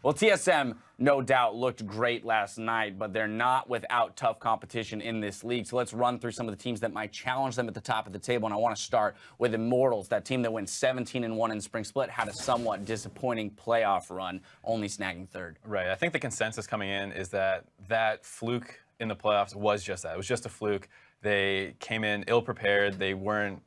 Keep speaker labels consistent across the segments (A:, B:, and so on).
A: Well, TSM, no doubt, looked great last night, but they're not without tough competition in this league. So let's run through some of the teams that might challenge them at the top of the table. And I want to start with Immortals, that team that went 17-1 in Spring Split, had a somewhat disappointing playoff run, only snagging third.
B: Right. I think the consensus coming in is that fluke in the playoffs was just that. It was just a fluke. They came in ill-prepared. They weren't,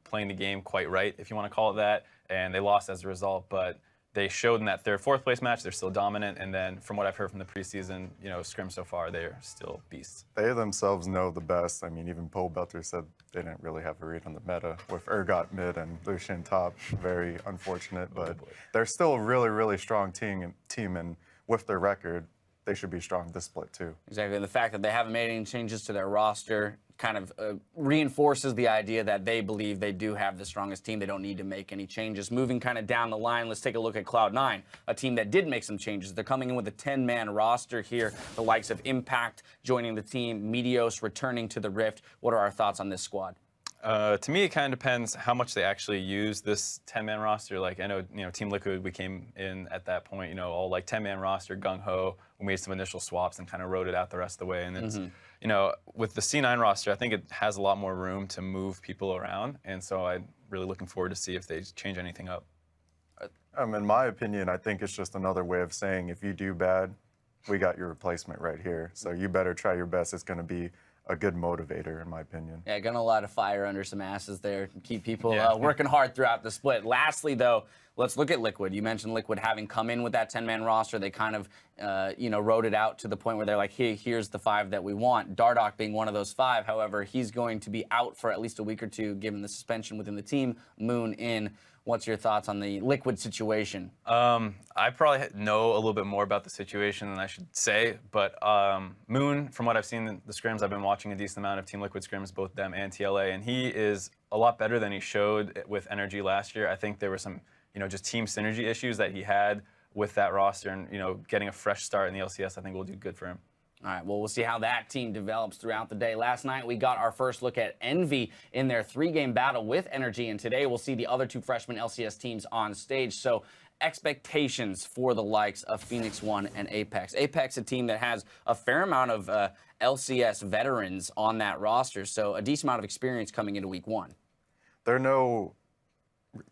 B: playing the game quite right, if you want to call it that, and they lost as a result. But they showed in that fourth place match they're still dominant, and then from what I've heard from the preseason, scrim so far, they're still beasts.
C: They themselves know the best. I mean, even Pole Belter said they didn't really have a read on the meta with Urgot mid and Lucian top. Very unfortunate, but they're still a really, really strong team, and with their record, they should be strong this split too.
A: Exactly, and the fact that they haven't made any changes to their roster kind of reinforces the idea that they believe they do have the strongest team. They don't need to make any changes. Moving kind of down the line, let's take a look at Cloud9, a team that did make some changes. They're coming in with a 10-man roster here, the likes of Impact joining the team, Meteos returning to the Rift. What are our thoughts on this squad?
B: To me, it kind of depends how much they actually use this 10-man roster. Like, I know, Team Liquid, we came in at that point, all like 10-man roster, gung-ho. We made some initial swaps and kind of rode it out the rest of the way. And it's, with the C9 roster, I think it has a lot more room to move people around. And so I'm really looking forward to see if they change anything up.
C: In my opinion, I think it's just another way of saying if you do bad, we got your replacement right here. So you better try your best. It's going to be a good motivator, in my opinion.
A: Yeah, gonna light a fire under some asses there, keep people working hard throughout the split. Lastly, though, let's look at Liquid. You mentioned Liquid having come in with that 10-man roster. They kind of, rode it out to the point where they're like, hey, here's the 5 that we want. Dardoch being one of those 5. However, he's going to be out for at least a week or two, given the suspension within the team. Moon in. What's your thoughts on the Liquid situation?
B: I probably know a little bit more about the situation than I should say, but Moon, from what I've seen in the scrims, I've been watching a decent amount of Team Liquid scrims, both them and TLA, and he is a lot better than he showed with Energy last year. I think there were some, just team synergy issues that he had with that roster, and, getting a fresh start in the LCS, I think will do good for him.
A: All right, well, we'll see how that team develops throughout the day. Last night, we got our first look at Envy in their 3-game battle with Energy, and today we'll see the other 2 freshman LCS teams on stage. So expectations for the likes of Phoenix One and Apex. Apex, a team that has a fair amount of LCS veterans on that roster, so a decent amount of experience coming into week 1.
C: There are no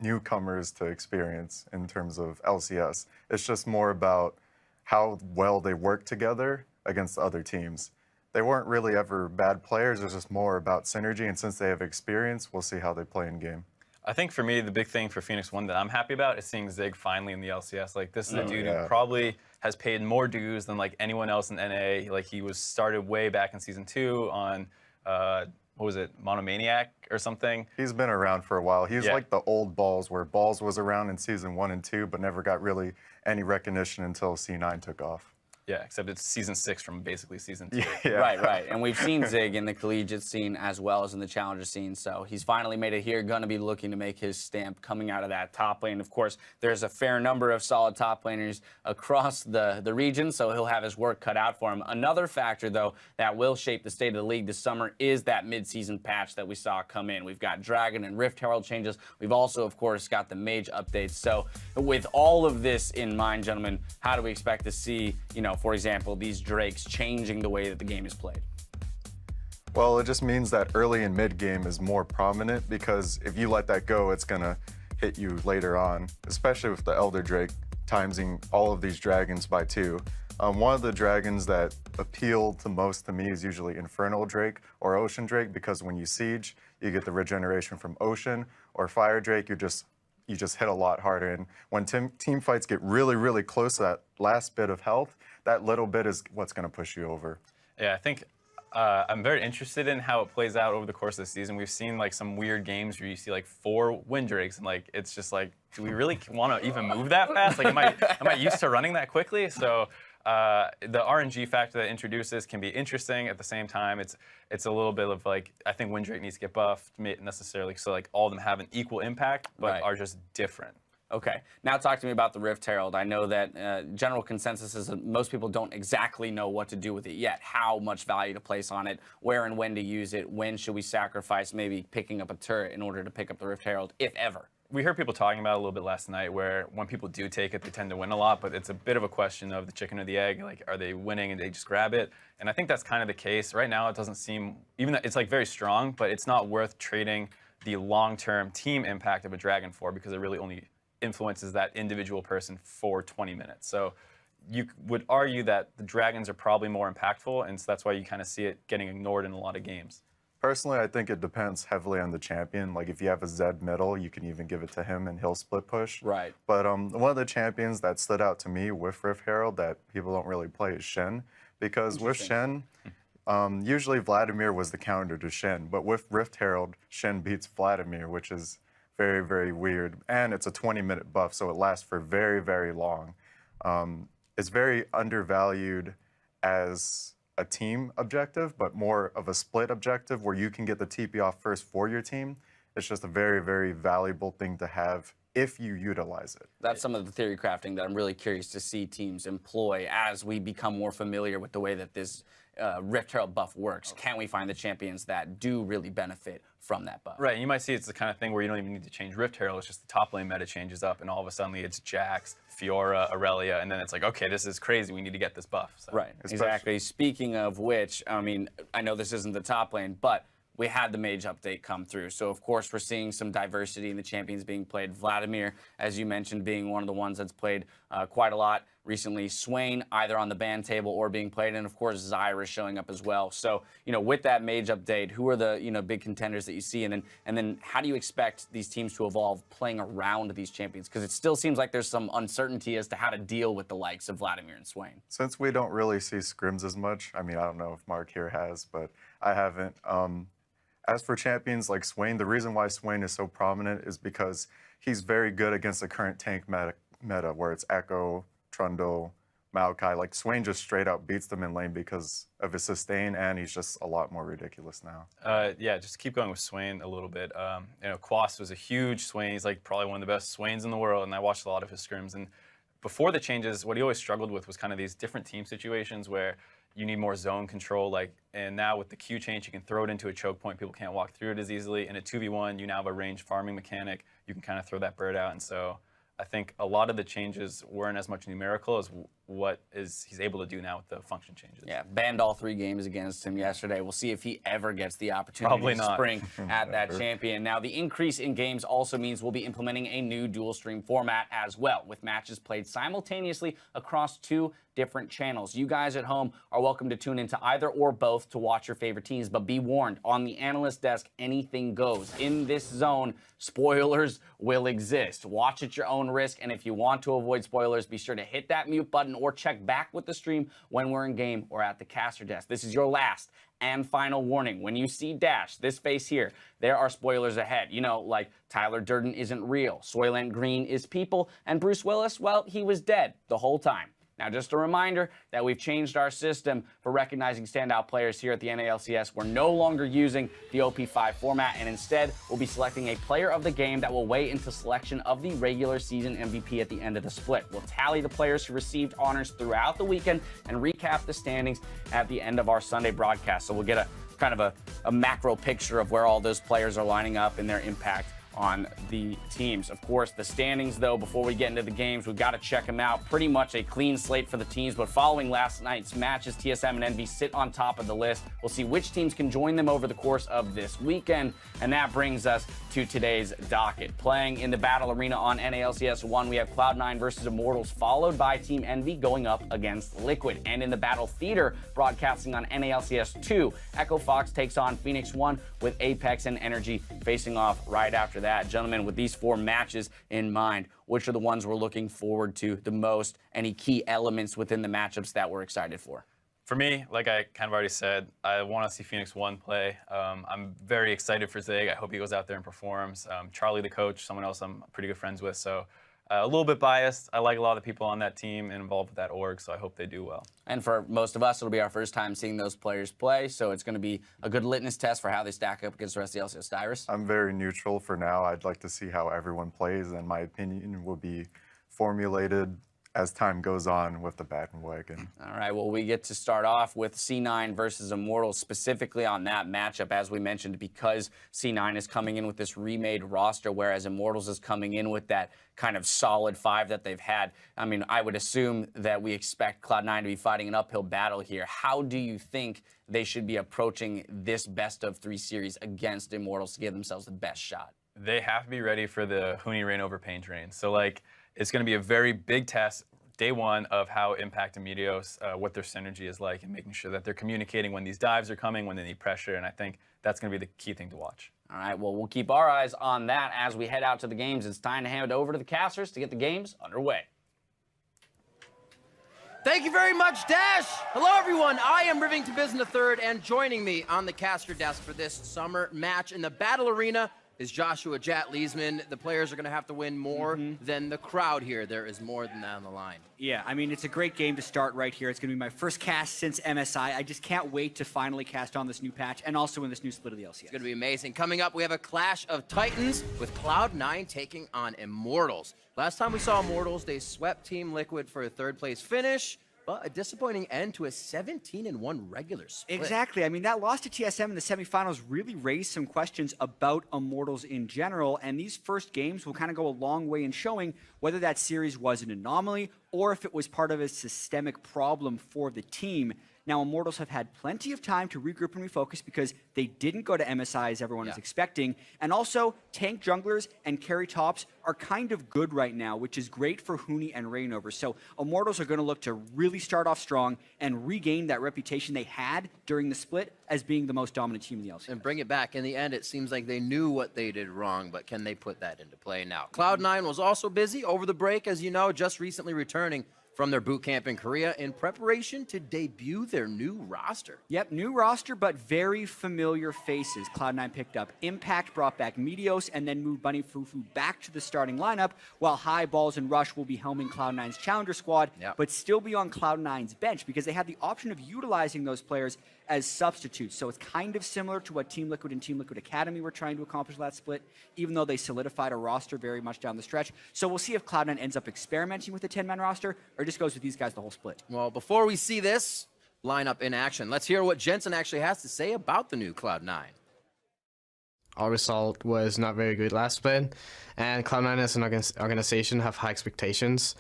C: newcomers to experience in terms of LCS. It's just more about how well they work together against other teams. They weren't really ever bad players. It's just more about synergy, and since they have experience, we'll see how they play in game.
B: I think for me, the big thing for Phoenix One that I'm happy about is seeing Zig finally in the LCS. Like, this is a dude who probably has paid more dues than like anyone else in NA. Like, he was started way back in Season 2 on, what was it, Monomaniac or something? He's
C: been around for a while. He's like the old Balls, where Balls was around in Season 1 and 2, but never got really any recognition until C9 took off.
B: Yeah, except it's Season 6 from basically Season 2.
C: Yeah.
A: Right. And we've seen Zig in the collegiate scene as well as in the challenger scene. So he's finally made it here, going to be looking to make his stamp coming out of that top lane. Of course, there's a fair number of solid top laners across the region, so he'll have his work cut out for him. Another factor, though, that will shape the state of the league this summer is that mid-season patch that we saw come in. We've got Dragon and Rift Herald changes. We've also, of course, got the Mage updates. So with all of this in mind, gentlemen, how do we expect to see, for example, these Drakes changing the way that the game is played?
C: Well, it just means that early and mid game is more prominent, because if you let that go, it's gonna hit you later on, especially with the Elder Drake timesing all of these dragons by 2. One of the dragons that appeal the most to me is usually Infernal Drake or Ocean Drake, because when you siege, you get the regeneration from Ocean, or Fire Drake, you just hit a lot harder. And when team fights get really, really close to that last bit of health, that little bit is what's going to push you over.
B: Yeah, I think I'm very interested in how it plays out over the course of the season. We've seen like some weird games where you see like 4 Wind Drakes, and like it's just like, do we really want to even move that fast? Like, am I used to running that quickly? So the RNG factor that introduces can be interesting. At the same time, it's a little bit of like, I think Wind Drake needs to get buffed necessarily, so like all of them have an equal impact, but are just different.
A: Okay, now talk to me about the Rift Herald. I know that general consensus is that most people don't exactly know what to do with it yet, how much value to place on it, where and when to use it, when should we sacrifice maybe picking up a turret in order to pick up the Rift Herald, if ever.
B: we heard people talking about it a little bit last night, where when people do take it, they tend to win a lot, but it's a bit of a question of the chicken or the egg. Like, are they winning and they just grab it? And I think that's kind of the case. Right now, it doesn't seem, even though it's like very strong, but it's not worth trading the long-term team impact of a Dragon for, because it really only influences that individual person for 20 minutes. So you would argue that the Dragons are probably more impactful, and so that's why you kind of see it getting ignored in a lot of games.
C: Personally, I think it depends heavily on the champion. Like, if you have a Zed middle, you can even give it to him and he'll split push.
A: Right.
C: But one of the champions that stood out to me with Rift Herald that people don't really play is Shen. Because with Shen, usually Vladimir was the counter to Shen. But with Rift Herald, Shen beats Vladimir, which is very, very weird. And it's a 20-minute buff, so it lasts for very, very long. It's very undervalued as a team objective, but more of a split objective where you can get the TP off first for your team. It's just a very, very valuable thing to have if you utilize it.
A: That's some of the theory crafting that I'm really curious to see teams employ as we become more familiar with the way that this Rift Herald buff works. Can we find the champions that do really benefit from that buff?
B: Right, and you might see it's the kind of thing where you don't even need to change Rift Herald, it's just the top lane meta changes up, and all of a sudden it's Jax, Fiora, Aurelia, and then it's like, okay, this is crazy, we need to get this buff. So.
A: Right, exactly. Speaking of which, I mean, I know this isn't the top lane, but we had the Mage update come through. So, of course, we're seeing some diversity in the champions being played. Vladimir, as you mentioned, being one of the ones that's played quite a lot recently. Swain, either on the ban table or being played. And, of course, Zyra showing up as well. So, you know, with that Mage update, who are the, you know, big contenders that you see? And then how do you expect these teams to evolve playing around these champions? Because it still seems like there's some uncertainty as to how to deal with the likes of Vladimir and Swain.
C: Since we don't really see scrims as much, I mean, I don't know if Mark here has, but I haven't. As for champions like Swain, the reason why Swain is so prominent is because he's very good against the current tank meta where it's Echo, Trundle, Maokai. Like, Swain just straight out beats them in lane because of his sustain, and he's just a lot more ridiculous now.
B: Yeah, just keep going with Swain a little bit. You know, Quas was a huge Swain. He's like probably one of the best Swains in the world, and I watched a lot of his scrims. And before the changes, what he always struggled with was kind of these different team situations where you need more zone control, and now with the Q change, you can throw it into a choke point. People can't walk through it as easily. In a 2v1, you now have a range farming mechanic. You can kind of throw that bird out. And so I think a lot of the changes weren't as much numerical as what he's able to do now with the function changes.
A: Yeah, banned all 3 games against him yesterday. We'll see if he ever gets the opportunity to spring at that champion. Now, the increase in games also means we'll be implementing a new dual stream format as well, with matches played simultaneously across 2 different channels. You guys at home are welcome to tune into either or both to watch your favorite teams, but be warned, on the analyst desk, anything goes. In this zone, spoilers will exist. Watch at your own risk, and if you want to avoid spoilers, be sure to hit that mute button or check back with the stream when we're in game or at the caster desk. This is your last and final warning. When you see Dash, this face here, there are spoilers ahead. You know, like Tyler Durden isn't real, Soylent Green is people, and Bruce Willis, well, he was dead the whole time. Now, just a reminder that we've changed our system for recognizing standout players here at the NALCS. We're no longer using the OP5 format, and instead, we'll be selecting a player of the game that will weigh into selection of the regular season MVP at the end of the split. We'll tally the players who received honors throughout the weekend and recap the standings at the end of our Sunday broadcast. So we'll get a kind of a macro picture of where all those players are lining up and their impact on the teams. Of course, the standings, though, before we get into the games, we've got to check them out. Pretty much a clean slate for the teams, but following last night's matches, TSM and Envy sit on top of the list. We'll see which teams can join them over the course of this weekend, and that brings us to today's docket. Playing in the Battle Arena on NALCS 1, we have Cloud9 versus Immortals, followed by Team Envy going up against Liquid. And in the Battle Theater, broadcasting on NALCS 2, Echo Fox takes on Phoenix 1 with Apex and Energy facing off right after that. Gentlemen, with these 4 matches in mind, which are the ones we're looking forward to the most? Any key elements within the matchups that we're excited for?
B: For me, like I kind of already said, I want to see Phoenix 1 play. I'm very excited for Zig. I hope he goes out there and performs. Charlie, the coach, someone else I'm pretty good friends with, so a little bit biased. I like a lot of the people on that team and involved with that org, so I hope they do well.
A: And for most of us, it'll be our first time seeing those players play, so it's going to be a good litmus test for how they stack up against the rest of the LCS. Dyrus?
C: I'm very neutral for now. I'd like to see how everyone plays, and my opinion will be formulated as time goes on with the bandwagon.
A: All right, well, we get to start off with C9 versus Immortals, specifically on that matchup, as we mentioned, because C9 is coming in with this remade roster, whereas Immortals is coming in with that kind of solid 5 that they've had. I mean, I would assume that we expect Cloud9 to be fighting an uphill battle here. How do you think they should be approaching this best-of-3 series against Immortals to give themselves the best shot?
B: They have to be ready for the Huni reign over pain train. So, like, it's going to be a very big test, day one, of how Impact and Meteos, what their synergy is like, and making sure that they're communicating when these dives are coming, when they need pressure, and I think that's going to be the key thing to watch.
A: All right, well, we'll keep our eyes on that as we head out to the games. It's time to hand it over to the casters to get the games underway.
D: Thank you very much, Dash. Hello, everyone. I am Rivington Bizen III, and joining me on the caster desk for this summer match in the Battle Arena is Joshua Jat Leesman. The players are going to have to win more than the crowd here. There is more than that on the line.
E: Yeah, I mean, it's a great game to start right here. It's going to be my first cast since MSI. I just can't wait to finally cast on this new patch and also in this new split of the LCS.
D: It's going to be amazing. Coming up, we have a clash of titans with Cloud9 taking on Immortals. Last time we saw Immortals, they swept Team Liquid for a third-place finish, but a disappointing end to a 17-1 regular split.
E: Exactly. I mean, that loss to TSM in the semifinals really raised some questions about Immortals in general, and these first games will kind of go a long way in showing whether that series was an anomaly or if it was part of a systemic problem for the team. Now, Immortals have had plenty of time to regroup and refocus because they didn't go to MSI as everyone is expecting. And also, tank junglers and carry tops are kind of good right now, which is great for Huni and Reignover. So Immortals are going to look to really start off strong and regain that reputation they had during the split as being the most dominant team in the LCS.
D: And bring it back. In the end, it seems like they knew what they did wrong, but can they put that into play now? Cloud9 was also busy over the break, as you know, just recently returning from their boot camp in Korea in preparation to debut their new roster.
E: Yep, new roster, but very familiar faces. Cloud9 picked up Impact, brought back Meteos, and then moved Bunny Fufu back to the starting lineup, while High Balls and Rush will be helming Cloud9's challenger squad, but still be on Cloud9's bench because they had the option of utilizing those players as substitutes. So it's kind of similar to what Team Liquid and Team Liquid Academy were trying to accomplish last split, even though they solidified a roster very much down the stretch. So we'll see if Cloud9 ends up experimenting with a 10-man roster or just goes with these guys the whole split.
D: Well, before we see this lineup in action, let's hear what Jensen actually has to say about the new Cloud9.
F: Our result was not very good last split, and Cloud9 as an organization have high expectations,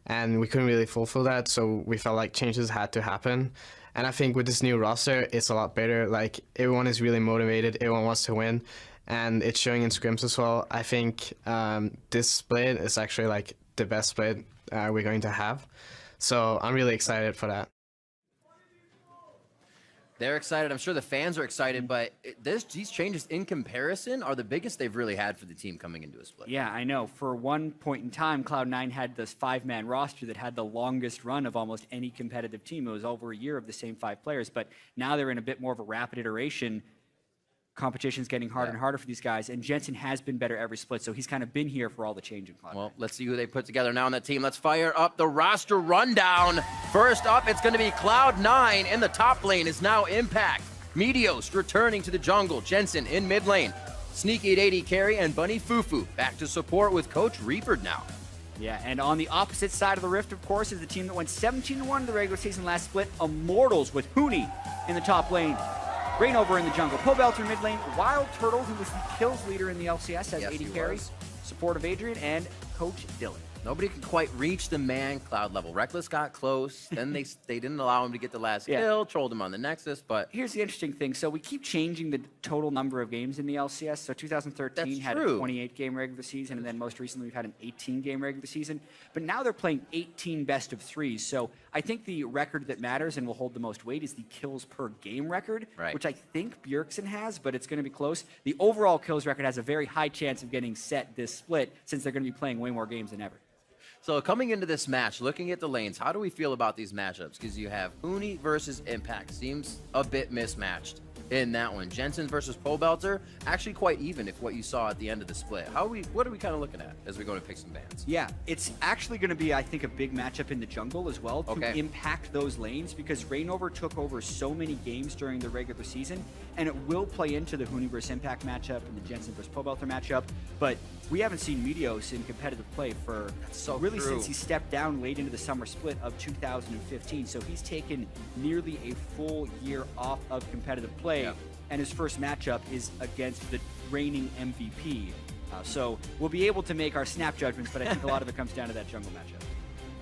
F: and we couldn't really fulfill that, so we felt like changes had to happen. And I think with this new roster, it's a lot better. Like, everyone is really motivated, everyone wants to win, and it's showing in scrims as well. I think this split is actually like the best split we're going to have. So I'm really excited for that.
D: They're excited. I'm sure the fans are excited, but these changes in comparison are the biggest they've really had for the team coming into a split.
E: Yeah, I know. For one point in time, Cloud9 had this 5-man roster that had the longest run of almost any competitive team. It was over a year of the same 5 players, but now they're in a bit more of a rapid iteration. Competition's getting harder and harder for these guys, and Jensen has been better every split, so he's kind of been here for all the change in Cloud9.
D: Well, let's see who they put together now on that team. Let's fire up the roster rundown. First up, it's going to be Cloud9. In the top lane is now Impact. Meteos returning to the jungle. Jensen in mid lane. Sneaky880 carry, and Bunny Fufu back to support with Coach Reaper now.
E: Yeah, and on the opposite side of the rift, of course, is the team that went 17-1 in the regular season last split, Immortals, with Huni in the top lane. Reignover in the jungle, Pobelter mid lane, Wild Turtle, who was the kills leader in the LCS, as AD carry, support of Adrian, and Coach Dylan.
D: Nobody could quite reach the man Cloud level. Reckless got close, then they didn't allow him to get the last kill, trolled him on the Nexus, but...
E: Here's the interesting thing. So we keep changing the total number of games in the LCS. So 2013 had a 28-game regular season, and then most recently we've had an 18-game regular season. But now they're playing 18 best-of-3s. So I think the record that matters and will hold the most weight is the kills per game record, which I think Bjergsen has, but it's going to be close. The overall kills record has a very high chance of getting set this split since they're going to be playing way more games than ever.
D: So coming into this match, looking at the lanes, how do we feel about these matchups? Because you have Huni versus Impact. Seems a bit mismatched in that one. Jensen versus Pobelter, actually quite even if what you saw at the end of the split. What are we kind of looking at as we go to pick some bans?
E: Yeah, it's actually going to be, I think, a big matchup in the jungle as well to impact those lanes, because Reignover took over so many games during the regular season, and it will play into the Huni versus Impact matchup and the Jensen versus Pobelter matchup. But we haven't seen Meteos in competitive play for
D: so
E: really
D: true.
E: since he stepped down late into the summer split of 2015. So he's taken nearly a full year off of competitive play,
D: Yeah.
E: and his first matchup is against the reigning MVP. So we'll be able to make our snap judgments, but I think a lot of it comes down to that jungle matchup.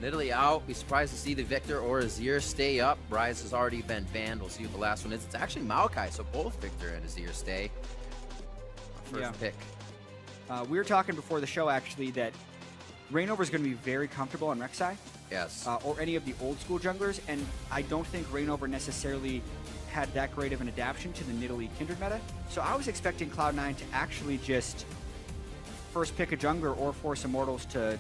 D: Nidalee out. Be surprised to see the Victor or Azir stay up. Rise has already been banned. We'll see what the last one is. It's actually Maokai, so both Victor and Azir stay. First
E: Yeah.
D: pick.
E: We were talking before the show, actually, that Reignover is going to be very comfortable on Rek'Sai,
D: Yes.
E: or any of the old school junglers, and I don't think Reignover necessarily had that great of an adaptation to the Nidalee Kindred meta. So I was expecting Cloud9 to actually just first pick a jungler or force Immortals to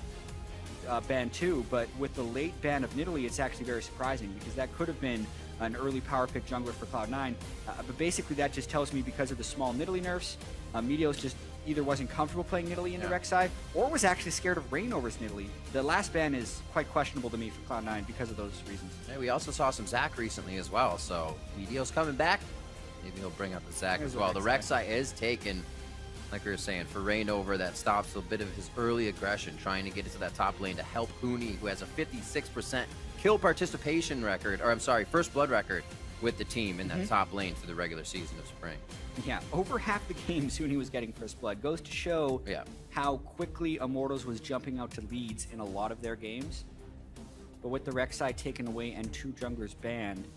E: ban 2, but with the late ban of Nidalee, it's actually very surprising because that could have been an early power pick jungler for Cloud9. But basically that just tells me because of the small Nidalee nerfs, Meteos just either wasn't comfortable playing Nidalee into Rek'Sai or was actually scared of Reignover's Nidalee. The last ban is quite questionable to me for Cloud9 because of those reasons.
D: Hey, we also saw some Zac recently as well, so Meteos coming back. Maybe he'll bring up the Zac
E: There's
D: as
E: a
D: well. The
E: Rek'Sai.
D: Rek'Sai is taken, like we were saying, for Reignover. That stops a bit of his early aggression, trying to get into that top lane to help Huni, who has a 56% kill participation record, or I'm sorry, first blood record with the team in that top lane for the regular season of spring.
E: Yeah, over half the games when he was getting first blood goes to show
D: Yeah.
E: how quickly Immortals was jumping out to leads in a lot of their games. But with the Rek'Sai taken away and 2 junglers banned,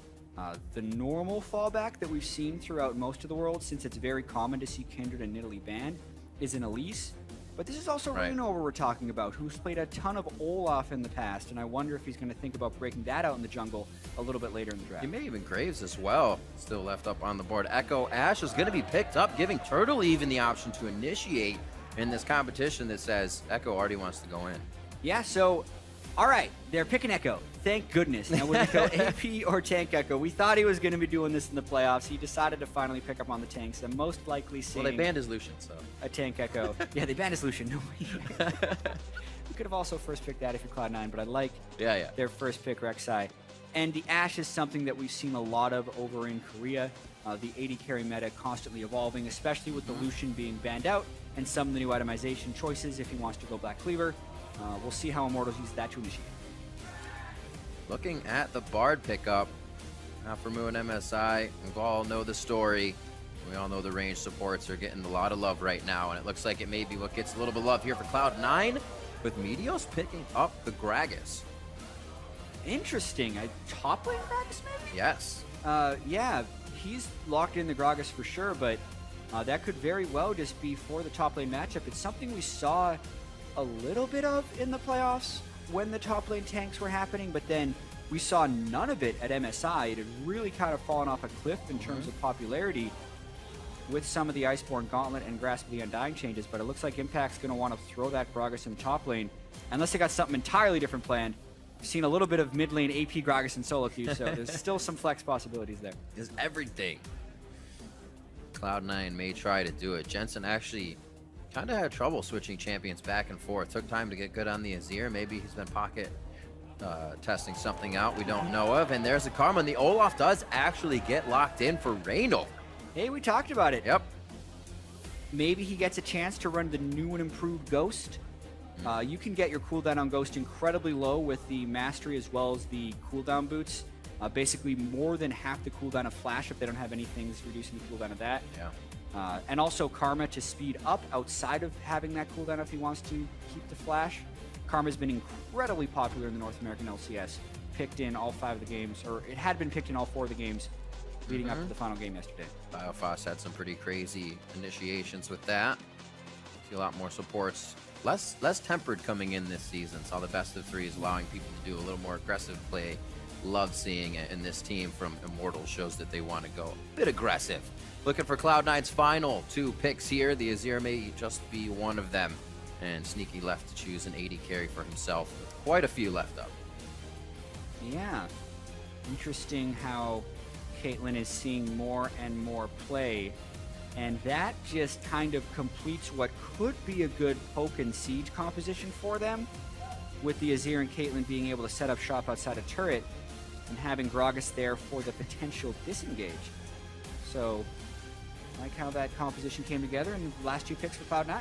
E: the normal fallback that we've seen throughout most of the world, since it's very common to see Kindred and Nidalee banned, is an Elise. But this is also
D: Right.
E: Reignover we're talking about, who's played a ton of Olaf in the past, and I wonder if he's going to think about breaking that out in the jungle a little bit later in the draft.
D: You may even Graves as well, still left up on the board. Echo Ash is going to be picked up, giving Turtle even the option to initiate in this competition that says Echo already wants to go in.
E: Yeah, so, all right, they're picking Echo. Thank goodness. Now, would it go AP or Tank Echo? We thought he was going to be doing this in the playoffs. He decided to finally pick up on the tanks. I'm most likely seeing
D: Well, they banned his Lucian, so.
E: a Tank Echo. Yeah, they banned his Lucian. No way. We could have also first picked that if you're Cloud9, but I like
D: Yeah.
E: their first pick, Rek'Sai. And the Ashe is something that we've seen a lot of over in Korea. The 80 carry meta constantly evolving, especially with the Lucian being banned out and some of the new itemization choices if he wants to go Black Cleaver. We'll see how Immortals use that to initiate.
D: Looking at the Bard pickup, now for Mu and MSI, we all know the story. We all know the range supports are getting a lot of love right now, and it looks like it may be what gets a little bit of love here for Cloud9, with Meteos picking up the Gragas.
E: Interesting. A top lane Gragas, maybe?
D: Yes.
E: Yeah, he's locked in the Gragas for sure, but that could very well just be for the top lane matchup. It's something we saw a little bit of in the playoffs when the top lane tanks were happening, but then we saw none of it at MSI. It had really kind of fallen off a cliff in terms of popularity with some of the Iceborne Gauntlet and Grasp of the Undying changes, but it looks like Impact's going to want to throw that Gragas in the top lane, unless they got something entirely different planned. I've seen a little bit of mid lane AP Gragas and solo queue, so there's still some flex possibilities there.
D: Is everything. Cloud9 may try to do it. Jensen actually kind of had trouble switching champions back and forth. Took time to get good on the Azir. Maybe he's been pocket testing something out we don't know of. And there's a Karma, and the Olaf does actually get locked in for Reignover.
E: Hey, we talked about it.
D: Yep.
E: Maybe he gets a chance to run the new and improved Ghost. You can get your cooldown on Ghost incredibly low with the Mastery as well as the cooldown boots. Basically more than half the cooldown of Flash if they don't have anything reducing the cooldown of that.
D: Yeah.
E: And also Karma to speed up outside of having that cooldown if he wants to keep the Flash. Karma's been incredibly popular in the North American LCS. Picked in all 5 of the games, or it had been picked in all 4 of the games leading up to the final game yesterday.
D: Biofos had some pretty crazy initiations with that. See a lot more supports. Less tempered coming in this season. Saw the best of 3s allowing people to do a little more aggressive play. Love seeing it in this team from Immortals. Shows that they want to go a bit aggressive. Looking for Cloud9's final 2 picks here. The Azir may just be one of them. And Sneaky left to choose an 80 carry for himself. Quite a few left up.
E: Yeah. Interesting how Caitlyn is seeing more and more play. And that just kind of completes what could be a good poke and siege composition for them, with the Azir and Caitlyn being able to set up shop outside a turret and having Gragas there for the potential disengage. So, I like how that composition came together in the last 2 picks for Cloud9.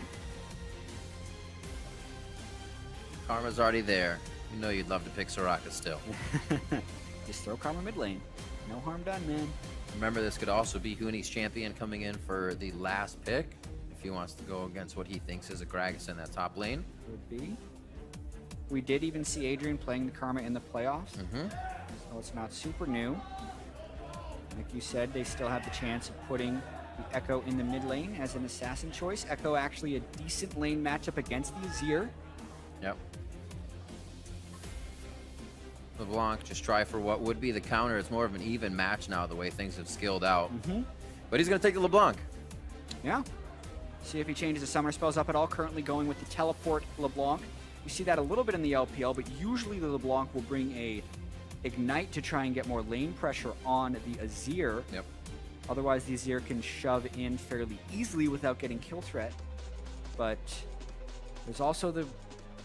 D: Karma's already there. You know you'd love to pick Soraka still.
E: Just throw Karma mid lane. No harm done, man.
D: Remember, this could also be Huni's champion coming in for the last pick if he wants to go against what he thinks is a Gragas in that top lane.
E: Could be. We did even see Adrian playing the Karma in the playoffs. So it's not super new. Like you said, they still have the chance of putting the Echo in the mid lane as an assassin choice. Echo actually a decent lane matchup against the Azir.
D: Yep. LeBlanc just try for what would be the counter. It's more of an even match now, the way things have skilled out. But he's going to take the LeBlanc.
E: Yeah. See if he changes the summoner spells up at all. Currently going with the teleport LeBlanc. You see that a little bit in the LPL, but usually the LeBlanc will bring a Ignite to try and get more lane pressure on the Azir.
D: Yep.
E: Otherwise, the Azir can shove in fairly easily without getting kill threat. But there's also the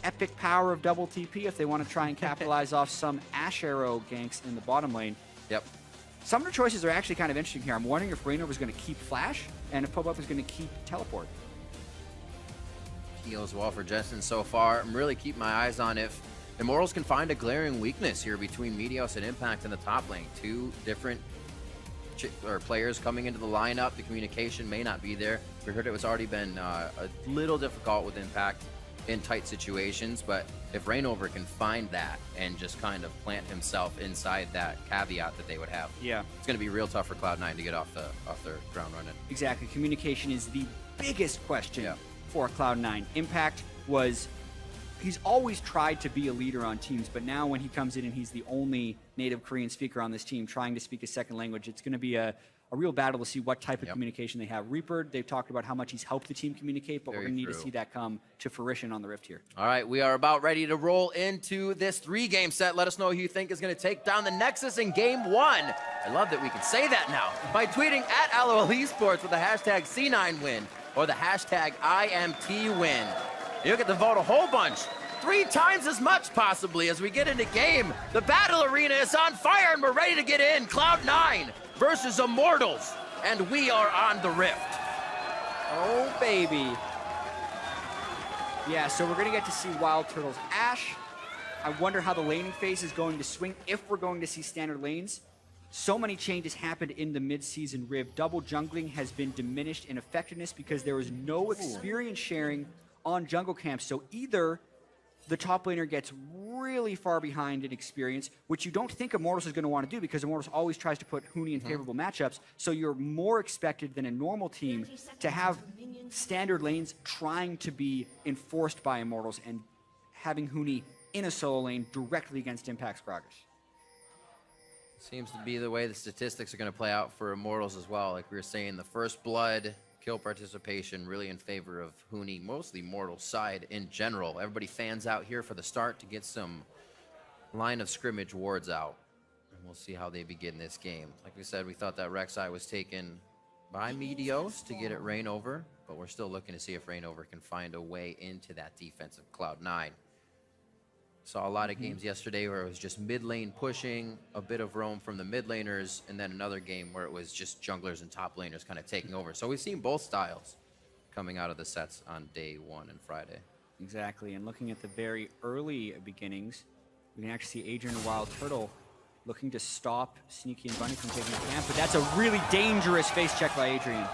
E: epic power of double TP if they want to try and capitalize off some Ash Arrow ganks in the bottom lane.
D: Yep.
E: Summoner choices are actually kind of interesting here. I'm wondering if Reignover is going to keep Flash and if Pop-Up is going to keep Teleport.
D: Heals well for Jensen so far. I'm really keeping my eyes on if Immortals can find a glaring weakness here between Meteos and Impact in the top lane. Two different players coming into the lineup. The communication may not be there. We heard it was already been a little difficult with Impact in tight situations, but if Reignover can find that and just kind of plant himself inside that caveat that they would have,
E: Yeah.
D: it's going to be real tough for Cloud9 to get off their ground running.
E: Exactly. Communication is the biggest question
D: Yeah.
E: for Cloud9. Impact was... He's always tried to be a leader on teams, but now when he comes in and he's the only native Korean speaker on this team trying to speak a second language, it's going to be a real battle to see what type of communication they have. Reaper, they've talked about how much he's helped the team communicate, but we're going to need to see that come to fruition on the Rift here.
D: All right, we are about ready to roll into this 3-game set. Let us know who you think is going to take down the Nexus in Game 1. I love that we can say that now by tweeting at LOL Esports with the hashtag C9win or the hashtag IMTwin. You'll get to vote a whole bunch, 3 times as much possibly as we get into game. The battle arena is on fire and we're ready to get in. Cloud9 versus Immortals, and we are on the Rift.
E: Oh, baby. Yeah, so we're going to get to see Wild Turtle's Ashe. I wonder how the laning phase is going to swing, if we're going to see standard lanes. So many changes happened in the mid-season Riv. Double jungling has been diminished in effectiveness because there was no experience sharing on jungle camps. So either the top laner gets really far behind in experience, which you don't think Immortals is going to want to do because Immortals always tries to put Huni in favorable matchups. So you're more expected than a normal team to have standard lanes trying to be enforced by Immortals and having Huni in a solo lane directly against Impact's Gragas.
D: Seems to be the way the statistics are going to play out for Immortals as well. Like we were saying, the first blood kill participation really in favor of Huni, mostly Immortals side in general. Everybody fans out here for the start to get some line of scrimmage wards out. And we'll see how they begin this game. Like we said, we thought that Rek'Sai was taken by Meteos to get it Reignover, but we're still looking to see if Reignover can find a way into that defensive Cloud9. Saw a lot of games yesterday where it was just mid lane pushing, a bit of roam from the mid laners, and then another game where it was just junglers and top laners kind of taking over. So we've seen both styles coming out of the sets on day 1 and Friday.
E: Exactly, and looking at the very early beginnings, we can actually see Adrian and Wild Turtle looking to stop Sneaky and Bunny from taking the camp, but that's a really dangerous face check by Adrian.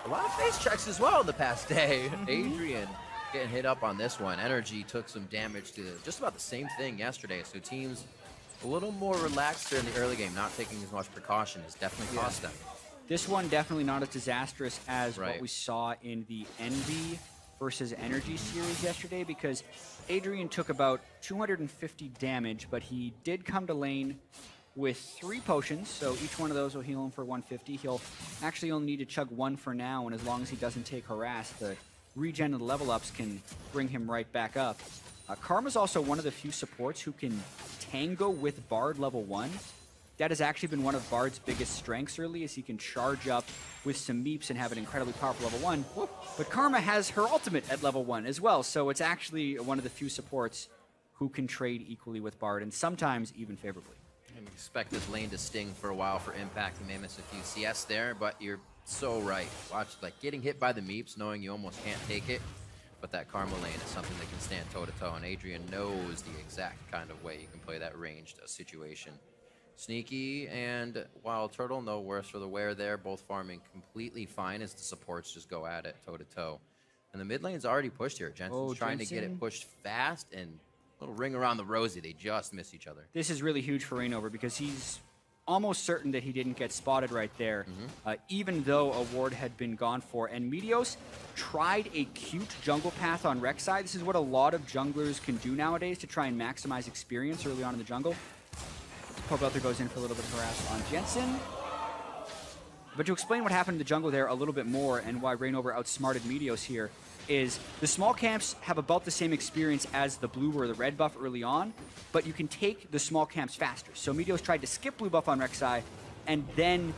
D: A lot of face checks as well in the past day. Adrian getting hit up on this one. Energy took some damage to just about the same thing yesterday, so teams a little more relaxed during the early game, not taking as much precaution has definitely cost them.
E: This one definitely not as disastrous as
D: Right.
E: what we saw in the Envy versus Energy series yesterday, because Adrian took about 250 damage, but he did come to lane with 3 potions, so each one of those will heal him for 150. He'll actually only need to chug 1 for now, and as long as he doesn't take harass, the regen and the level ups can bring him right back up. Karma's also one of the few supports who can tango with Bard level 1. That has actually been one of Bard's biggest strengths early, is he can charge up with some meeps and have an incredibly powerful level 1. But Karma has her ultimate at level 1 as well, so it's actually one of the few supports who can trade equally with Bard, and sometimes even favorably.
D: I expect this lane to sting for a while for Impact. He may miss a few CS there, but you're so right. Watch, like, getting hit by the meeps, knowing you almost can't take it, But that Karma lane is something that can stand toe-to-toe, and Adrian knows the exact kind of way you can play that ranged situation. Sneaky and Wild Turtle, no worse for the wear there, both farming completely fine as the supports just go at it toe-to-toe. And the mid lane's already pushed here. Jensen's trying to get it pushed fast, and a little ring around the rosy. They just miss each other.
E: This is really huge for Rainover because he's almost certain that he didn't get spotted right there, even though a ward had been gone for. And Meteos tried a cute jungle path on Rek'Sai. This is what a lot of junglers can do nowadays to try and maximize experience early on in the jungle. Pobelter goes in for a little bit of harass on Jensen. But to explain what happened in the jungle there a little bit more and why Rainover outsmarted Meteos here is the small camps have about the same experience as the blue or the red buff early on, but you can take the small camps faster. So Meteos tried to skip blue buff on Rek'Sai and then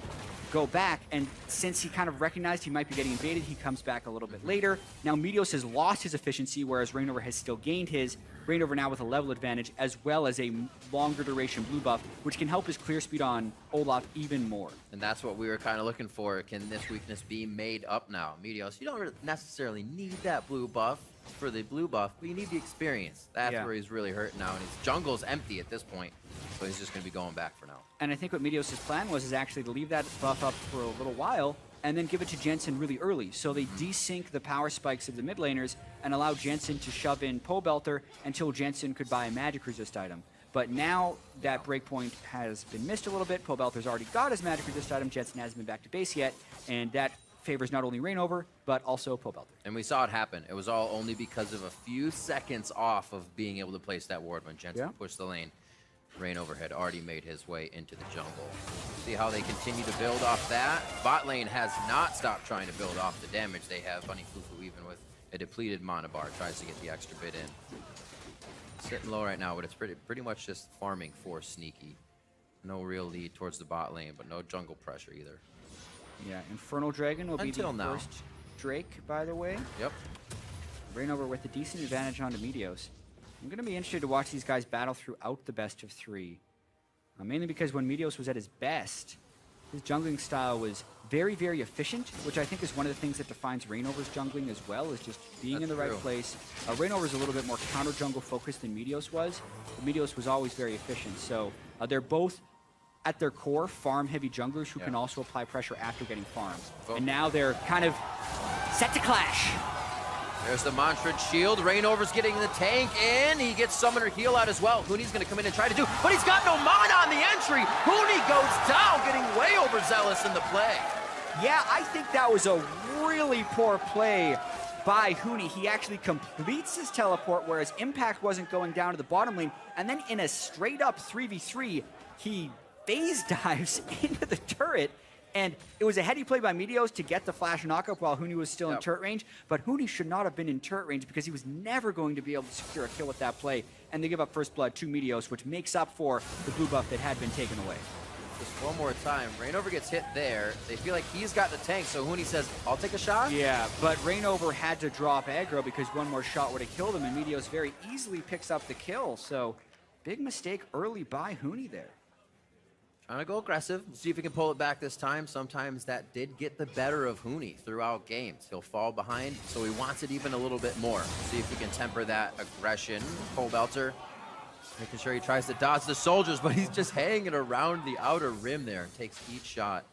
E: go back, and since he kind of recognized he might be getting invaded, he comes back a little bit later. Now Meteos has lost his efficiency, whereas Rainover has still gained his. Rainover now with a level advantage, as well as a longer duration blue buff, which can help his clear speed on Olaf even more.
D: And that's what we were kind of looking for. Can this weakness be made up now? Meteos, you don't really necessarily need that blue buff for the blue buff, but you need the experience. That's where he's really hurting now, and his jungle's empty at this point, so he's just going to be going back for now.
E: And I think what Meteos' plan was is actually to leave that buff up for a little while and then give it to Jensen really early. So they desync the power spikes of the mid laners and allow Jensen to shove in Pobelter until Jensen could buy a magic resist item. But now that breakpoint has been missed a little bit. Pobelter's already got his magic resist item. Jensen hasn't been back to base yet, and that favors not only Rainover, but also Pobelter.
D: And we saw it happen. It was all only because of a few seconds off of being able to place that ward when Jensen pushed the lane. Rainover had already made his way into the jungle. See how they continue to build off that. Bot lane has not stopped trying to build off the damage they have. Bunny Fufu, even with a depleted mana bar, tries to get the extra bit in. Sitting low right now, but it's pretty much just farming for Sneaky. No real lead towards the bot lane, but no jungle pressure either.
E: Yeah, Infernal Dragon will be the first Drake, by the way.
D: Yep.
E: Rainover with a decent advantage onto Meteos. I'm going to be interested to watch these guys battle throughout the best of three. Mainly because when Meteos was at his best, his jungling style was very, very efficient, which I think is one of the things that defines Rainover's jungling as well, is just being in the right place. Rainover's a little bit more counter-jungle focused than Meteos was. But Meteos was always very efficient. So they're both, at their core, farm-heavy junglers who can also apply pressure after getting farmed. And now they're kind of set to clash.
D: There's the Mantra shield. Rainover's getting the tank in. He gets Summoner heal out as well. Hooney's going to come in and try to do, but he's got no mana on the entry. Hooney goes down, getting way overzealous in the play.
E: Yeah, I think that was a really poor play by Hooney. He actually completes his teleport, whereas Impact wasn't going down to the bottom lane. And then in a straight-up 3v3, he phase dives into the turret. And it was a heady play by Meteos to get the flash knockup while Hooney was still in turret range. But Hooney should not have been in turret range because he was never going to be able to secure a kill with that play. And they give up first blood to Meteos, which makes up for the blue buff that had been taken away.
D: Just one more time. Rainover gets hit there. They feel like he's got the tank, so Hooney says, I'll take a shot?
E: Yeah, but Rainover had to drop aggro because one more shot would have killed him, and Meteos very easily picks up the kill. So big mistake early by Hooney there.
D: Trying to go aggressive. See if he can pull it back this time. Sometimes that did get the better of Hooney throughout games. He'll fall behind, so he wants it even a little bit more. See if he can temper that aggression. Pobelter making sure he tries to dodge the soldiers, but he's just hanging around the outer rim there and takes each shot.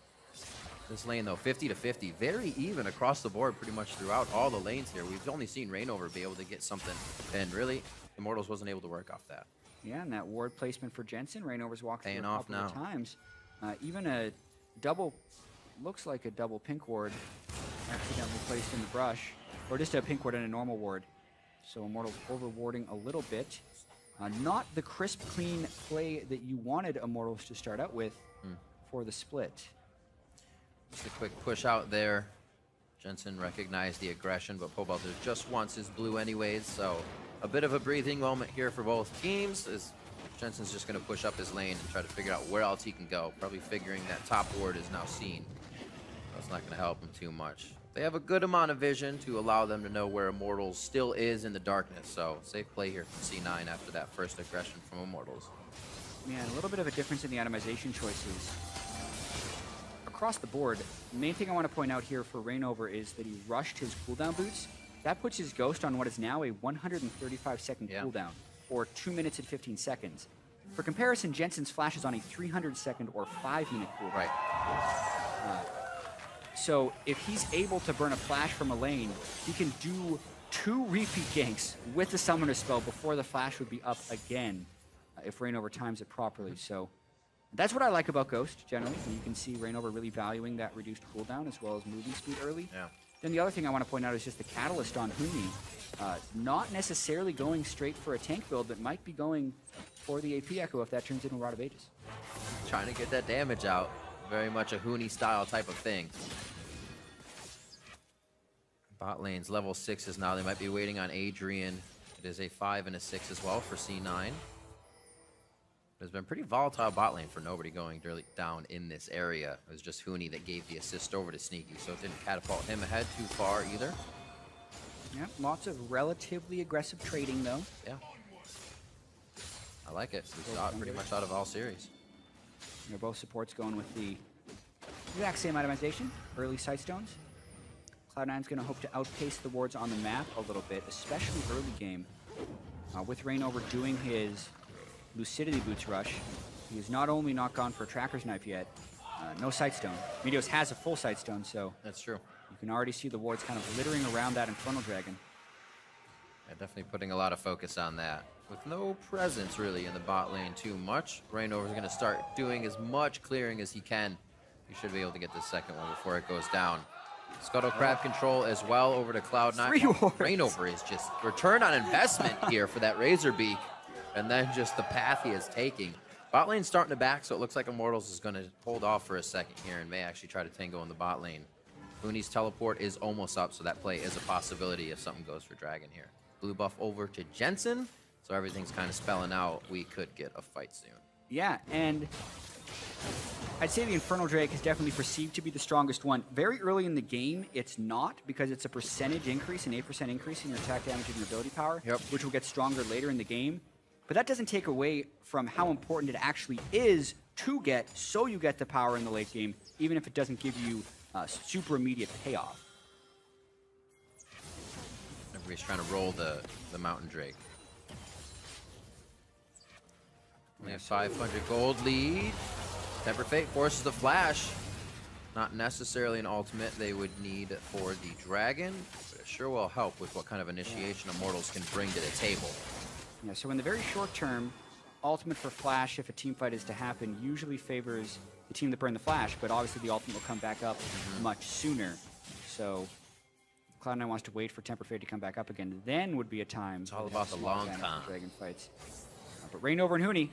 D: This lane, though, 50-50. Very even across the board pretty much throughout all the lanes here. We've only seen Rainover be able to get something, and really, Immortals wasn't able to work off that.
E: Yeah, and that ward placement for Jensen, Rainover's walked through a
D: off
E: couple of times. Even a double, looks like a double pink ward accidentally placed in the brush, or just a pink ward and a normal ward. So Immortals over-warding a little bit. Not the crisp, clean play that you wanted Immortals to start out with for the split.
D: Just a quick push out there. Jensen recognized the aggression, but Pobelter just wants his blue anyways, so a bit of a breathing moment here for both teams as Jensen's just going to push up his lane and try to figure out where else he can go, probably figuring that top ward is now seen. That's not going to help him too much. They have a good amount of vision to allow them to know where Immortals still is in the darkness, so safe play here from C9 after that first aggression from Immortals.
E: Yeah, a little bit of a difference in the itemization choices. Across the board, the main thing I want to point out here for Rainover is that he rushed his cooldown boots that puts his Ghost on what is now a 135-second
D: Yeah.
E: cooldown, or 2 minutes and 15 seconds. For comparison, Jensen's Flash is on a 300-second or 5-minute cooldown.
D: Right.
E: So if he's able to burn a Flash from a lane, he can do 2 repeat ganks with the Summoner spell before the Flash would be up again if Reignover times it properly. So that's what I like about Ghost, generally. And you can see Reignover really valuing that reduced cooldown as well as moving speed early.
D: Yeah.
E: Then the other thing I want to point out is just the catalyst on Huni. Not necessarily going straight for a tank build, but might be going for the AP Echo if that turns into a Rod of Ages.
D: Trying to get that damage out. Very much a Huni style type of thing. Bot lane's level 6s now. They might be waiting on Adrian. It is a 5 and a 6 as well for C9. It's been pretty volatile bot lane for nobody going down in this area. It was just Huni that gave the assist over to Sneaky, so it didn't catapult him ahead too far either.
E: Yeah, lots of relatively aggressive trading, though.
D: Yeah. I like it. We saw it pretty much out of all series.
E: They're both supports going with the exact same itemization, early Sightstones. Cloud9's going to hope to outpace the wards on the map a little bit, especially early game. With Reignover doing his Lucidity Boots rush, he has not only not gone for a Tracker's Knife yet, no Sightstone. Meteos has a full Sightstone, so
D: That's true.
E: you can already see the wards kind of littering around that Infernal Dragon.
D: Yeah, definitely putting a lot of focus on that. With no presence really in the bot lane too much, Reignover's going to start doing as much clearing as he can. He should be able to get the second one before it goes down. Scuttle Crab control as well over to Cloud9.
E: 3 wards.
D: Reignover is just return on investment here for that Razor Beak, and then just the path he is taking. Bot lane's starting to back, so it looks like Immortals is going to hold off for a second here and may actually try to tango in the bot lane. Huni's teleport is almost up, so that play is a possibility if something goes for Dragon here. Blue buff over to Jensen, so everything's kind of spelling out. We could get a fight soon.
E: Yeah, and I'd say the Infernal Drake is definitely perceived to be the strongest one. Very early in the game, it's not, because it's a percentage increase, an 8% increase in your attack damage and your ability power, which will get stronger later in the game. But that doesn't take away from how important it actually is to get, so you get the power in the late game, even if it doesn't give you super immediate payoff.
D: Everybody's trying to roll the Mountain Drake. We have 500 gold lead. Temper Fate forces the Flash. Not necessarily an ultimate they would need for the Dragon, but it sure will help with what kind of initiation Immortals can bring to the table.
E: Yeah, so in the very short term, ultimate for Flash, if a team fight is to happen, usually favors the team that burned the Flash, but obviously the ultimate will come back up much sooner. So Cloud9 wants to wait for Temper Fate to come back up again. Then would be a time.
D: It's all about the long con.
E: Dragon fights. But Reignover and Huni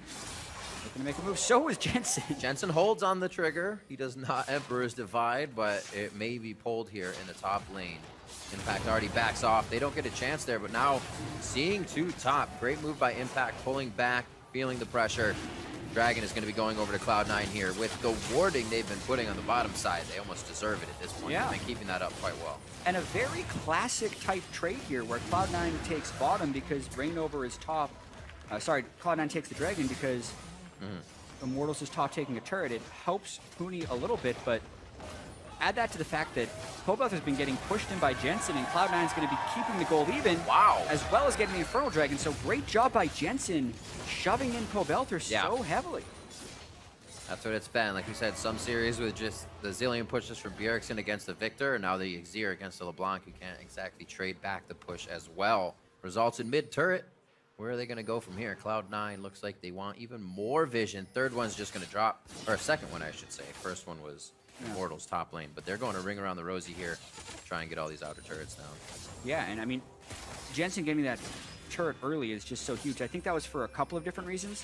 E: looking to make a move. So is Jensen.
D: Jensen holds on the trigger. He does not Emperor's Divide, but it may be pulled here in the top lane. Impact already backs off. They don't get a chance there, but now seeing two top. Great move by Impact, pulling back, feeling the pressure. Dragon is going to be going over to Cloud9 here. With the warding they've been putting on the bottom side, they almost deserve it at this point.
E: Yeah.
D: They've been keeping that up quite well.
E: And a very classic type trade here where Cloud9 takes bottom because Reignover is top. Cloud9 takes the Dragon because Immortals is top taking a turret. It helps Huni a little bit, but add that to the fact that Pobelth has been getting pushed in by Jensen, and Cloud9 is going to be keeping the gold even, as well as getting the Infernal Dragon. So great job by Jensen shoving in Pobelth so heavily.
D: That's what it's been. Like we said, some series with just the zillion pushes from Bjergsen against the Victor, and now the Exir against the LeBlanc, who can't exactly trade back the push as well. Results in mid-turret. Where are they going to go from here? Cloud9 looks like they want even more vision. Third one's just going to drop, or second one, I should say. First one was Immortals top lane, but they're going to ring around the rosy here, try and get all these outer turrets down.
E: Yeah, and I mean, Jensen getting that turret early is just so huge. I think that was for a couple of different reasons.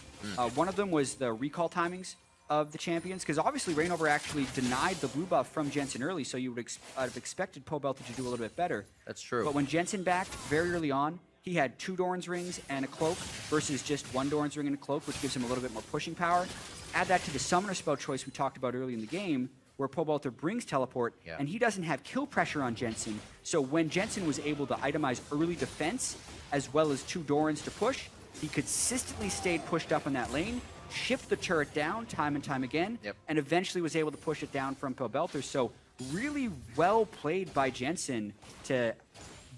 E: One of them was the recall timings of the champions, because obviously Reignover actually denied the blue buff from Jensen early, so you would have expected Pobelth to do a little bit better.
D: That's true.
E: But when Jensen backed very early on, he had 2 Doran's rings and a cloak versus just 1 Doran's ring and a cloak, which gives him a little bit more pushing power. Add that to the summoner spell choice we talked about early in the game, where Pobelth brings teleport, and he doesn't have kill pressure on Jensen. So when Jensen was able to itemize early defense, as well as 2 Dorans to push, he consistently stayed pushed up in that lane, shipped the turret down time and time again, and eventually was able to push it down from Pobelth. So really well played by Jensen to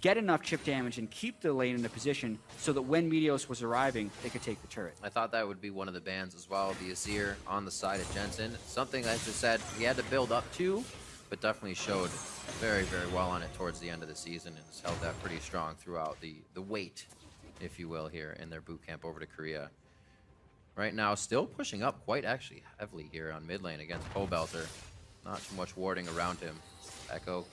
E: get enough chip damage and keep the lane in a position so that when Meteos was arriving, they could take the turret.
D: I thought that would be one of the bans as well, the Azir on the side of Jensen. Something, as I said, he had to build up to, but definitely showed very, very well on it towards the end of the season and has held that pretty strong throughout the wait, if you will, here in their boot camp over to Korea. Right now, still pushing up quite actually heavily here on mid lane against Pobelter. Not too much warding around him. Echo,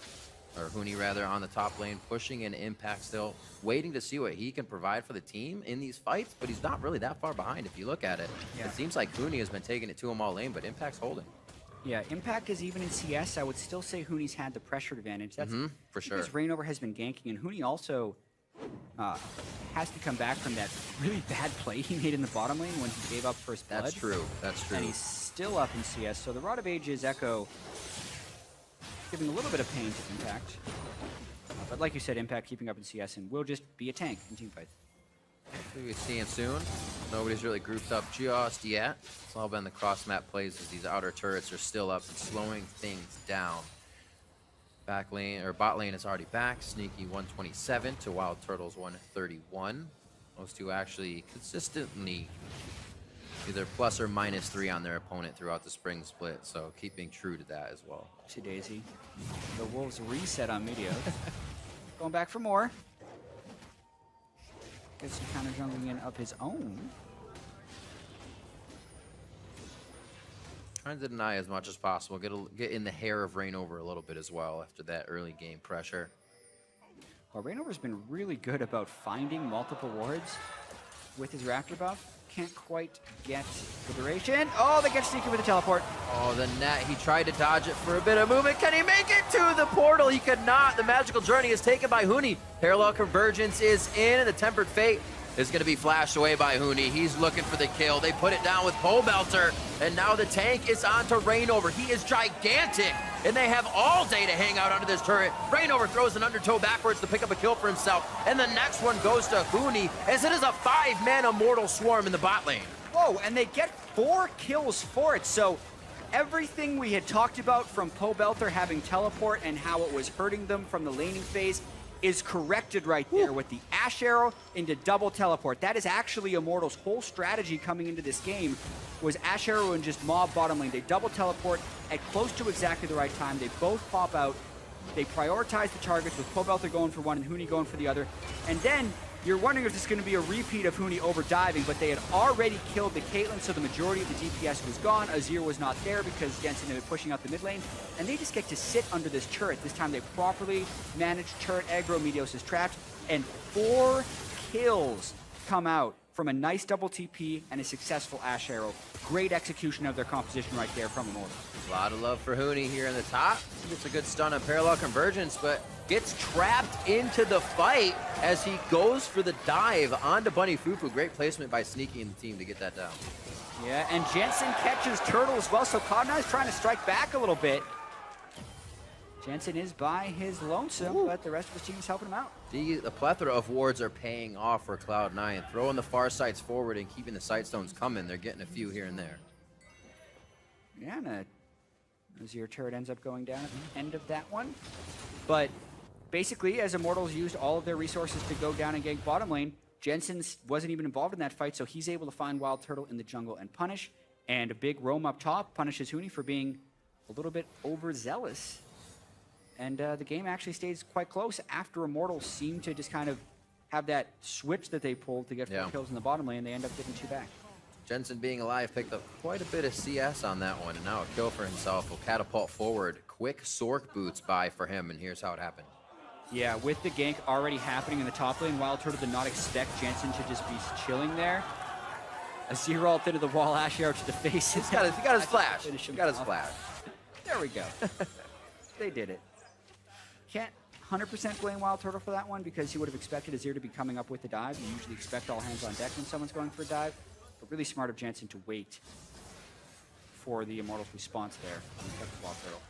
D: or Huni rather, on the top lane, pushing in Impact still, waiting to see what he can provide for the team in these fights, but he's not really that far behind if you look at it.
E: Yeah.
D: It seems like Huni has been taking it to him all lane, but Impact's holding.
E: Yeah, Impact is even in CS. I would still say Huni's had the pressure advantage. That's
D: for sure.
E: Because Reignover has been ganking, and Huni also has to come back from that really bad play he made in the bottom lane when he gave up first blood.
D: That's true. That's true.
E: And he's still up in CS. So the Rod of Ages Echo giving a little bit of pain to Impact. But like you said, Impact keeping up in CS and will just be a tank in teamfights.
D: We'll see him soon. Nobody's really grouped up just yet. It's all been the cross-map plays as these outer turrets are still up and slowing things down. Back lane, or bot lane is already back. Sneaky 127 to Wild Turtles 131. Those two actually consistently either plus or minus 3 on their opponent throughout the spring split, so keeping true to that as well.
E: To Daisy. The Wolves reset on Meteos. Going back for more. Gets some counter jungling in of his own.
D: Trying to deny as much as possible. Get in the hair of Reignover a little bit as well after that early game pressure.
E: Well, Reignover's been really good about finding multiple wards with his Raptor buff. Can't quite get the duration. Oh, they get sneaky with the teleport.
D: Oh, the net. He tried to dodge it for a bit of movement. Can he make it to the portal? He could not. The magical journey is taken by Huni. Parallel convergence is in, and the tempered fate is going to be flashed away by Huni. He's looking for the kill. They put it down with Pobelter, and now the tank is on to Reignover. He is gigantic, and they have all day to hang out under this turret. Reignover throws an undertow backwards to pick up a kill for himself, and the next one goes to Huni, as it is a 5-man Immortal swarm in the bot lane.
E: Whoa, and they get 4 kills for it. So everything we had talked about from Pobelter having teleport and how it was hurting them from the laning phase is corrected right there with the Ash Arrow into double teleport. That is actually Immortals' whole strategy coming into this game, was Ash Arrow and just mob bottom lane. They double teleport at close to exactly the right time. They both pop out. They prioritize the targets with Pobelter going for one and Huni going for the other. And then you're wondering if this is going to be a repeat of Huni over diving, but they had already killed the Caitlyn, so the majority of the DPS was gone. Azir was not there because Jensen had been pushing out the mid lane, and they just get to sit under this turret. This time they properly managed turret aggro. Meteos is trapped, and 4 kills come out from a nice double TP and a successful Ash Arrow. Great execution of their composition right there from Immortals.
D: A lot of love for Huni here in the top. He gets a good stun on parallel convergence, but gets trapped into the fight as he goes for the dive onto Bunny Fufu. Great placement by Sneaky and the team to get that down.
E: Yeah, and Jensen catches Turtle as well, so Cloud9 is trying to strike back a little bit. Jensen is by his lonesome, but the rest of his team is helping him out.
D: The plethora of wards are paying off for Cloud9. Throwing the far sights forward and keeping the sight stones coming. They're getting a few here and there.
E: Yeah, and Azir turret ends up going down at the end of that one. But basically, as Immortals used all of their resources to go down and gank bottom lane, Jensen wasn't even involved in that fight, so he's able to find Wild Turtle in the jungle and punish. And a big roam up top punishes Huni for being a little bit overzealous. And the game actually stays quite close after Immortals seem to just kind of have that switch that they pulled to get 4 kills in the bottom lane. They end up getting 2 back.
D: Jensen being alive picked up quite a bit of CS on that one, and now a kill for himself will catapult forward. Quick Sork boots by for him, and here's how it happened.
E: Yeah, with the gank already happening in the top lane, Wild Turtle did not expect Jensen to just be chilling there. Azir ult into the wall, Ash Arrow to the face.
D: He got his flash. He got his flash.
E: There we go. They did it. Can't 100% blame Wild Turtle for that one because he would have expected Azir to be coming up with the dive. You usually expect all hands on deck when someone's going for a dive. But really smart of Jensen to wait for the Immortals response there and kept Wild Turtle.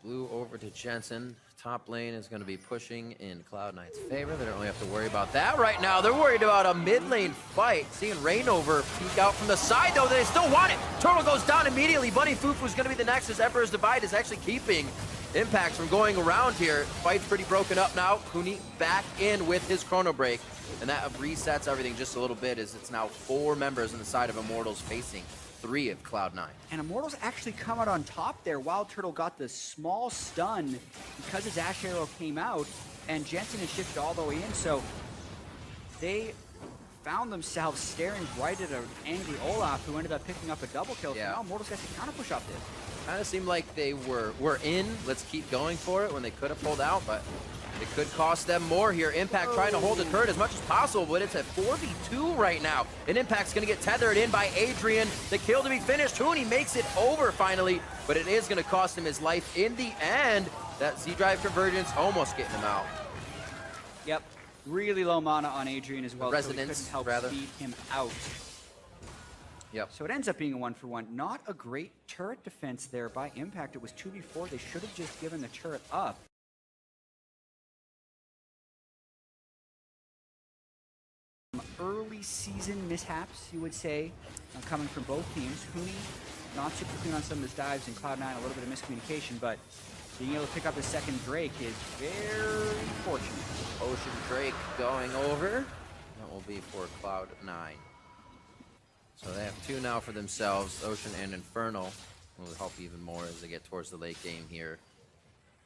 D: Blue over to Jensen. Top lane is going to be pushing in Cloud9's favor. They don't really have to worry about that right now. They're worried about a mid lane fight. Seeing Reignover peek out from the side, though. They still want it. Turtle goes down immediately. Bunny Fufu is going to be the next as Emperor's Divide is actually keeping Impacts from going around here. Fight's pretty broken up now. Huni back in with his Chrono Break, and that resets everything just a little bit as it's now 4 members on the side of Immortals facing 3 of Cloud9.
E: And Immortals actually come out on top there. Wild Turtle got the small stun because his Ash Arrow came out, and Jensen has shifted all the way in, so they found themselves staring right at an angry Olaf, who ended up picking up a double kill.
D: Yeah.
E: So now Immortals got to counter push off this.
D: Kind of seemed like they were in, let's keep going for it, when they could have pulled out, but it could cost them more here. Impact trying to hold the turret as much as possible, but it's a 4v2 right now. And Impact's going to get tethered in by Adrian. The kill to be finished. Huni makes it over finally, but it is going to cost him his life in the end. That Z-Drive convergence almost getting him out.
E: Yep, really low mana on Adrian as well,
D: Resonance,
E: so we couldn't help
D: rather.
E: speed him out.
D: Yep.
E: So it ends up being a 1-for-1. Not a great turret defense there by Impact. It was 2v4. They should have just given the turret up. Early season mishaps, you would say, coming from both teams. Huni not super clean on some of his dives, and Cloud9 a little bit of miscommunication, but being able to pick up the second Drake is very fortunate.
D: Ocean Drake going over. That will be for Cloud9. So they have 2 now for themselves. Ocean and Infernal will help even more as they get towards the late game here.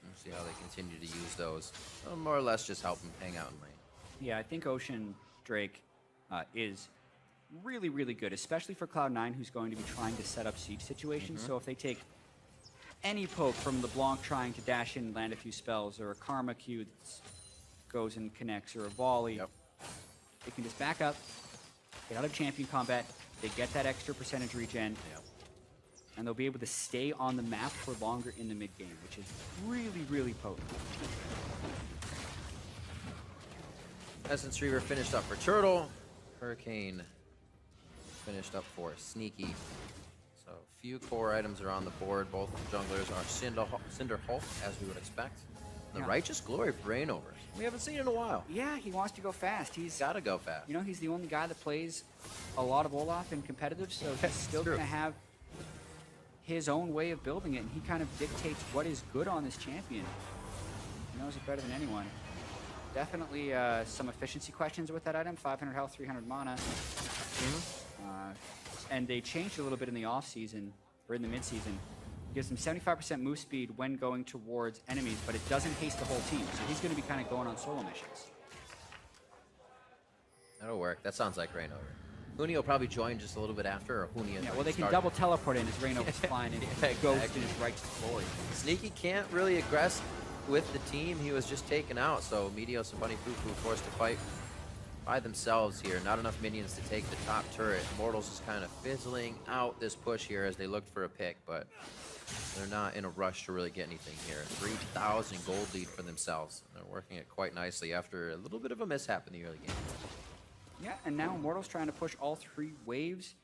D: We'll see how they continue to use those. So more or less just help them hang out in lane.
E: Yeah, I think Ocean Drake is really, really good, especially for Cloud9, who's going to be trying to set up siege situations. So if they take any poke from LeBlanc trying to dash in and land a few spells, or a Karma Q that goes and connects, or a volley, they can just back up, get out of champion combat, they get that extra percentage regen, and they'll be able to stay on the map for longer in the mid game, which is really, really potent.
D: Essence Reaver finished up for Turtle. Hurricane finished up for Sneaky. So few core items are on the board. Both junglers are Cinder Hulk, as we would expect. The Righteous Glory for Rainover. We haven't seen it in a while.
E: Yeah, he wants to go fast. He's
D: Gotta go fast.
E: You know, he's the only guy that plays a lot of Olaf in competitive, so he's still going to have his own way of building it, and he kind of dictates what is good on this champion. He knows it better than anyone. Definitely some efficiency questions with that item. 500 health, 300 mana. And they changed a little bit in the off-season, or in the mid-season. Gives him 75% move speed when going towards enemies, but it doesn't haste the whole team, so he's going to be kind of going on solo missions.
D: That'll work. That sounds like Rainover. Huni will probably join just a little bit after, or Huni.
E: Yeah, well, they can double teleport in as Rainover's flying in. Ghost in his Righteous Glory.
D: Sneaky can't really aggress with the team he was just taken out, so Meteos and Bunny Fufu forced to fight by themselves here. Not enough minions to take the top turret. Immortals is kind of fizzling out this push here as they looked for a pick, but they're not in a rush to really get anything here. 3,000 gold lead for themselves. They're working it quite nicely after a little bit of a mishap in the early game.
E: Yeah, and now Immortals trying to push all 3 waves.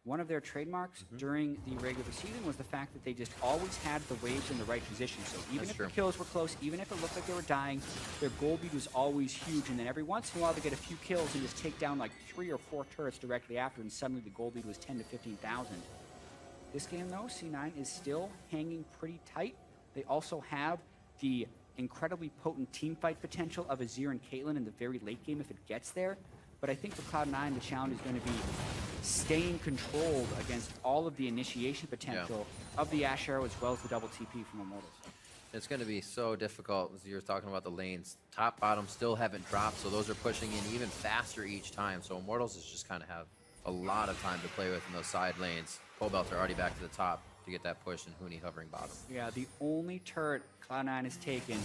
E: One of their trademarks during the regular season was the fact that they just always had the waves in the right position. So even if the kills were close, even if it looked like they were dying, their gold lead was always huge. And then every once in a while they get a few kills and just take down like 3 or 4 turrets directly after, and suddenly the gold lead was 10 to 15,000. This game though, C9 is still hanging pretty tight. They also have the incredibly potent team fight potential of Azir and Caitlyn in the very late game if it gets there. But I think for Cloud9, the challenge is going to be staying controlled against all of the initiation potential of the Ash Arrow as well as the double TP from Immortals.
D: It's going to be so difficult, as you were talking about the lanes. Top, bottom still haven't dropped, so those are pushing in even faster each time. So Immortals is just kind of have a lot of time to play with in those side lanes. Cobalt are already back to the top to get that push, and Huni hovering bottom. Yeah,
E: the only turret Cloud9 has taken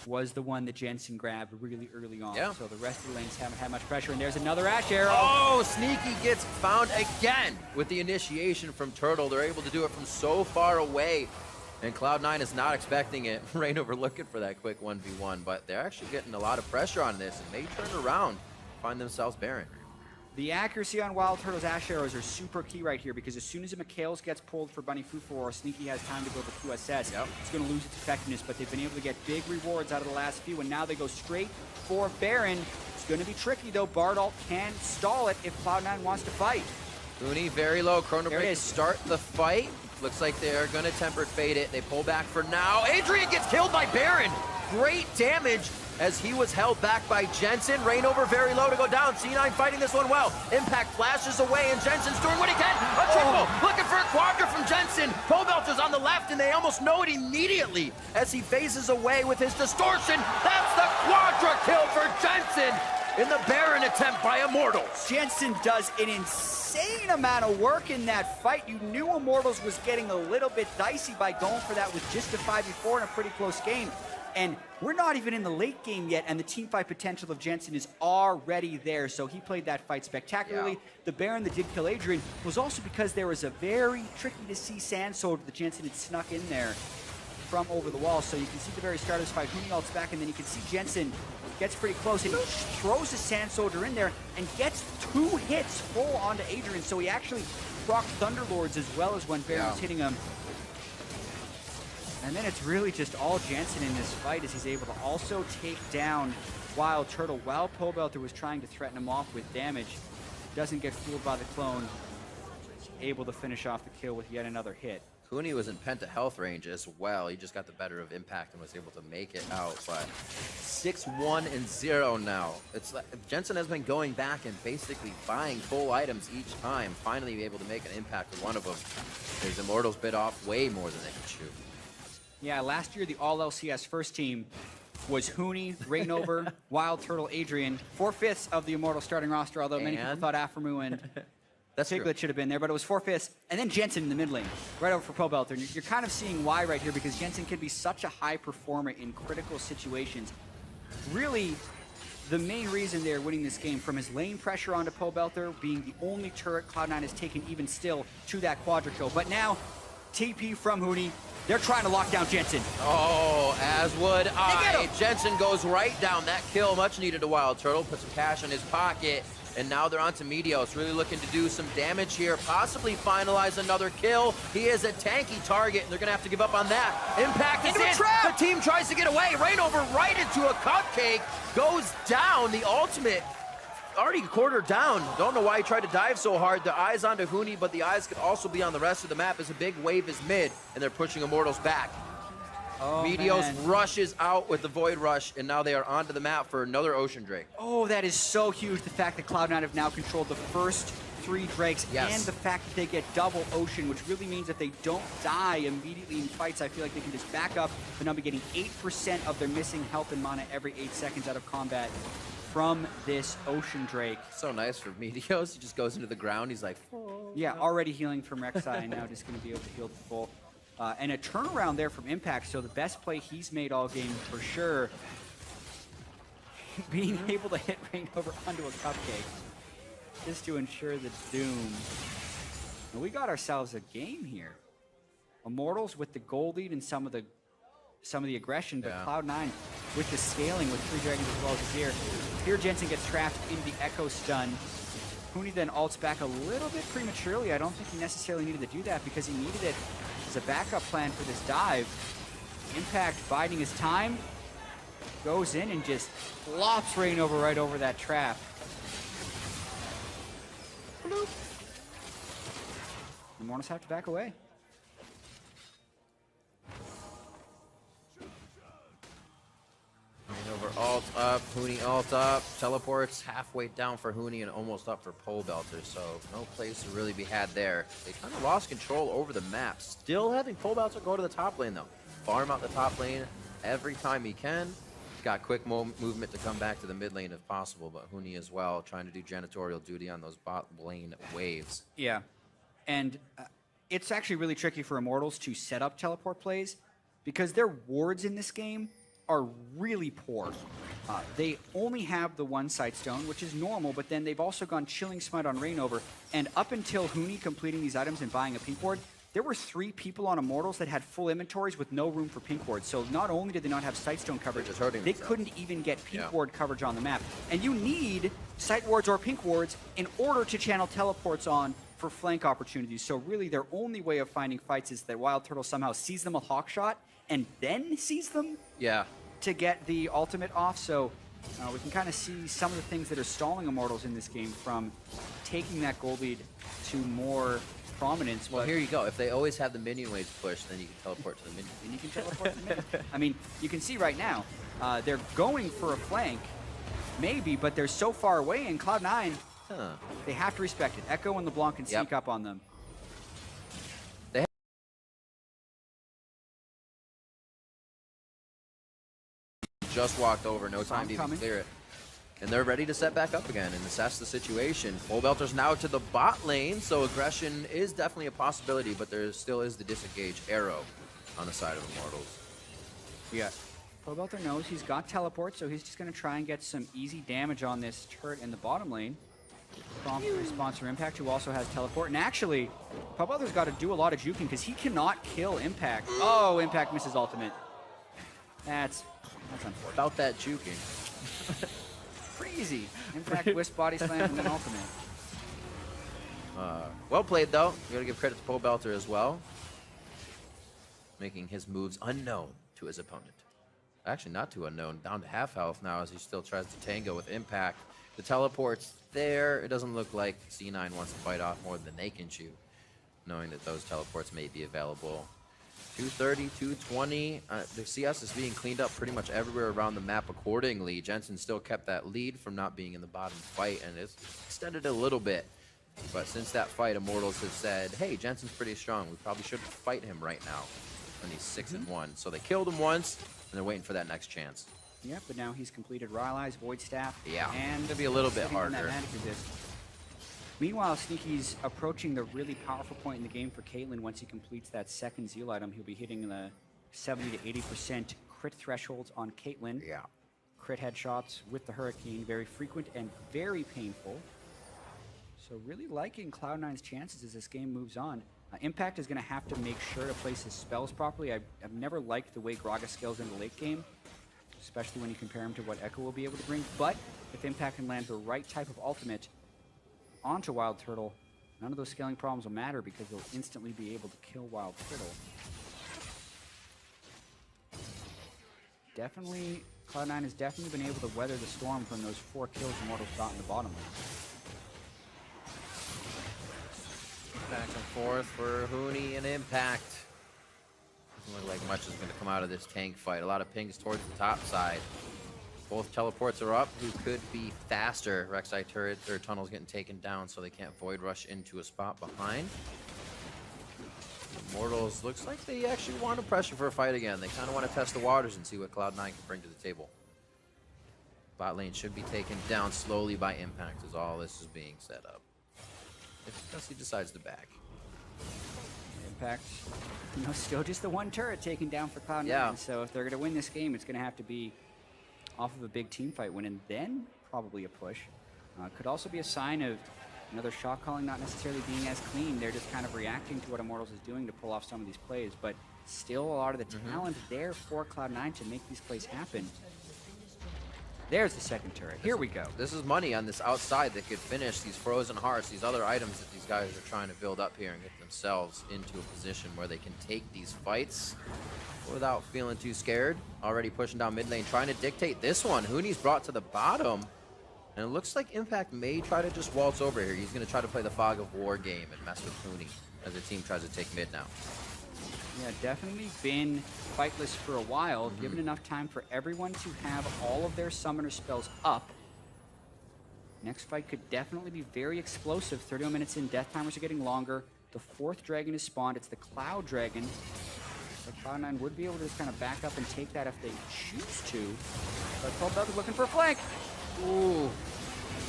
E: was the one that Jensen grabbed really early on.
D: Yeah.
E: So the rest of the lanes haven't had much pressure, and there's another Ash Arrow.
D: Oh, Sneaky gets found again with the initiation from Turtle. They're able to do it from so far away, and Cloud9 is not expecting it. Rainover looking for that quick 1v1, but they're actually getting a lot of pressure on this, and may turn around, find themselves Baron.
E: The accuracy on Wild Turtle's Ash Arrows are super key right here, because as soon as a Mikhails gets pulled for Bunny Fufu or Sneaky has time to build a QSS, it's going to lose its effectiveness, but they've been able to get big rewards out of the last few, and now they go straight for Baron. It's going to be tricky, though. Bardalt can stall it if Cloud9 wants to fight.
D: Huni very low. Chrono Break to start the fight. Looks like they're gonna tempered fade it. They pull back for now. Adrian gets killed by Baron. Great damage as he was held back by Jensen. Reignover very low to go down. C9 fighting this one well. Impact flashes away, and Jensen's doing what he can. A triple, looking for a quadra from Jensen. Pobelter's on the left, and they almost know it immediately as he phases away with his distortion. That's the quadra kill for Jensen in the Baron attempt by Immortals.
E: Jensen does an insane amount of work in that fight. You knew Immortals was getting a little bit dicey by going for that with just a 5v4 in a pretty close game. And we're not even in the late game yet, and the teamfight potential of Jensen is already there. So he played that fight spectacularly.
D: Yeah.
E: The Baron that did kill Adrian was also because there was a very tricky to see Sand Soldier that Jensen had snuck in there from over the wall. So you can see the very start of this fight, Huni ults back, and then you can see Jensen gets pretty close, and he throws his Sand Soldier in there and gets 2 hits full onto Adrian. So he actually proc Thunderlords as well as when Baron's hitting him. And then it's really just all Jensen in this fight as he's able to also take down Wild Turtle while Pobelter was trying to threaten him off with damage. Doesn't get fooled by the clone. Able to finish off the kill with yet another hit.
D: Cooney was in penta health range as well. He just got the better of Impact and was able to make it out. But 6-1-0 now. It's like Jensen has been going back and basically buying full items each time. Finally able to make an impact with one of them. His Immortals bit off way more than they could shoot.
E: Yeah, last year the all LCS first team was Huni, Reignover, Wild Turtle, Adrian. 4/5 of the Immortal starting roster, although many people thought Aphromoo and
D: That's
E: Piglet should have been there, but it was 4/5, and then Jensen in the mid lane, right over for Pobelter. And you're kind of seeing why right here, because Jensen can be such a high performer in critical situations. Really, the main reason they're winning this game, from his lane pressure onto Pobelter being the only turret Cloud9 has taken even still to that quadra kill. But now, TP from Huni, they're trying to lock down Jensen.
D: Oh, as would I. Jensen goes right down. That kill, much needed to Wild Turtle. Put some cash in his pocket. And now they're on to Meteos, really looking to do some damage here, possibly finalize another kill. He is a tanky target, and they're gonna have to give up on that. Impact is in. The team tries to get away. Reignover right into a cupcake, goes down. The ultimate already quartered down. Don't know why he tried to dive so hard. The eyes onto Huni, but the eyes could also be on the rest of the map as a big wave is mid, and they're pushing Immortals back.
E: Oh,
D: Meteos
E: man.
D: rushes out with the Void Rush, and now they are onto the map for another Ocean Drake.
E: Oh, that is so huge, the fact that Cloud9 have now controlled the first 3 Drakes,
D: Yes.
E: and the fact that they get double Ocean, which really means if they don't die immediately in fights, I feel like they can just back up, but now be getting 8% of their missing health and mana every 8 seconds out of combat from this Ocean Drake.
D: So nice for Meteos. He just goes into the ground. He's like, oh.
E: Yeah, already healing from Rek'Sai, and now just going to be able to heal the full. And a turnaround there from Impact, so the best play he's made all game for sure. Being able to hit Reignover onto a cupcake just to ensure the doom. And we got ourselves a game here. Immortals with the gold lead and some of the aggression, but
D: Yeah.
E: Cloud9 with the scaling with 3 dragons as well as here. Here Jensen gets trapped in the Echo Stun. Huni then ults back a little bit prematurely. I don't think he necessarily needed to do that because he needed it as a backup plan for this dive. Impact biding his time, goes in and just flops Reignover right over that trap. Bloop. The Immortals have to back away.
D: Reignover ult up, Huni ult up, teleports halfway down for Huni and almost up for Pobelter, so no place to really be had there. They kind of lost control over the map. Still having Pobelter go to the top lane though. Farm out the top lane every time he can. Got quick movement to come back to the mid lane if possible, but Huni as well, trying to do janitorial duty on those bot lane waves.
E: Yeah, and it's actually really tricky for Immortals to set up teleport plays because their wards in this game are really poor. They only have the 1 Sightstone, which is normal, but then they've also gone Chilling Smite on Reignover, and up until Huni completing these items and buying a pink ward, there were 3 people on Immortals that had full inventories with no room for pink wards. So not only did they not have Sightstone coverage,
D: Just hurting
E: they
D: themselves.
E: couldn't even get pink ward coverage on the map. And you need Sight wards or pink wards in order to channel teleports on for flank opportunities. So really their only way of finding fights is that Wild Turtle somehow sees them with Hawkshot and then sees them
D: Yeah.
E: to get the ultimate off. So We can kind of see some of the things that are stalling Immortals in this game, from taking that gold lead to more prominence.
D: Well,
E: but
D: here you go. If they always have the minion waves pushed, then you can teleport to the minion.
E: then you can teleport to the mid. I mean, you can see right now, they're going for a flank, maybe, but they're so far away, and Cloud9, they have to respect it. Echo and LeBlanc can sneak up on them.
D: Just walked over, no time to even clear it. And they're ready to set back up again and assess the situation. Fullbelter's now to the bot lane, so aggression is definitely a possibility, but there still is the disengage arrow on the side of Immortals.
E: Yeah. Fullbelter knows he's got teleport, so he's just going to try and get some easy damage on this turret in the bottom lane. Prompt response from Impact, who also has teleport. And actually, Fullbelter's got to do a lot of juking because he cannot kill Impact. Oh, Impact misses ultimate. That's unfortunate.
D: About that juking.
E: Pretty easy. Impact, Wisp, Body Slam, and then ultimate.
D: Well played, though. You gotta give credit to Fullbelter as well. Making his moves unknown to his opponent. Actually, not too unknown. Down to half health now as he still tries to tango with Impact. The teleport's there. It doesn't look like C9 wants to fight off more than they can chew, knowing that those teleports may be available. 230, 220. The CS is being cleaned up pretty much everywhere around the map accordingly. Jensen still kept that lead from not being in the bottom fight, and it's extended a little bit. But since that fight, Immortals have said, hey, Jensen's pretty strong. We probably shouldn't fight him right now when he's 6-1. So they killed him once, and they're waiting for that next chance.
E: Yep, but now he's completed Rylai's Void Staff.
D: Yeah,
E: and
D: it'll be a little bit
E: sitting on that
D: harder.
E: magic resist. Meanwhile, Sneaky's approaching the really powerful point in the game for Caitlyn. Once he completes that second Zeal item, he'll be hitting the 70 to 80% crit thresholds on Caitlyn.
D: Yeah.
E: Crit headshots with the Hurricane, very frequent and very painful. So really liking Cloud9's chances as this game moves on. Impact is going to have to make sure to place his spells properly. I've never liked the way Gragas scales in the late game, especially when you compare him to what Echo will be able to bring. But if Impact can land the right type of ultimate onto Wild Turtle, none of those scaling problems will matter because they'll instantly be able to kill Wild Turtle. Definitely, Cloud9 has definitely been able to weather the storm from those 4 kills Immortals got in the bottom lane.
D: Back and forth for Hooney and Impact. Doesn't look like much is going to come out of this tank fight. A lot of pings towards the top side. Both teleports are up. Who could be faster? Rek'Sai turret or tunnel's getting taken down, so they can't void rush into a spot behind. Immortals looks like they actually want to pressure for a fight again. They kind of want to test the waters and see what Cloud9 can bring to the table. Bot lane should be taken down slowly by Impact as all this is being set up. If he decides to back.
E: Impact, still just the one turret taken down for Cloud9.
D: Yeah.
E: So if they're going to win this game, it's going to have to be off of a big team fight win, and then probably a push. Could also be a sign of another shot calling not necessarily being as clean. They're just kind of reacting to what Immortals is doing to pull off some of these plays, but still a lot of the talent there for Cloud9 to make these plays happen. There's the second turret. Here we go.
D: This is money on this outside that could finish these frozen hearts, these other items that these guys are trying to build up here and get themselves into a position where they can take these fights without feeling too scared. Already pushing down mid lane, trying to dictate this one. Hooney's brought to the bottom. And it looks like Impact may try to just waltz over here. He's going to try to play the Fog of War game and mess with Hooney as the team tries to take mid now.
E: Yeah, definitely been fightless for a while, given enough time for everyone to have all of their summoner spells up. Next fight could definitely be very explosive. 31 minutes in, death timers are getting longer. The 4th dragon is spawned. It's the Cloud Dragon. So Cloud9 would be able to just kind of back up and take that if they choose to. But Fullbelter looking for a flank.
D: Ooh.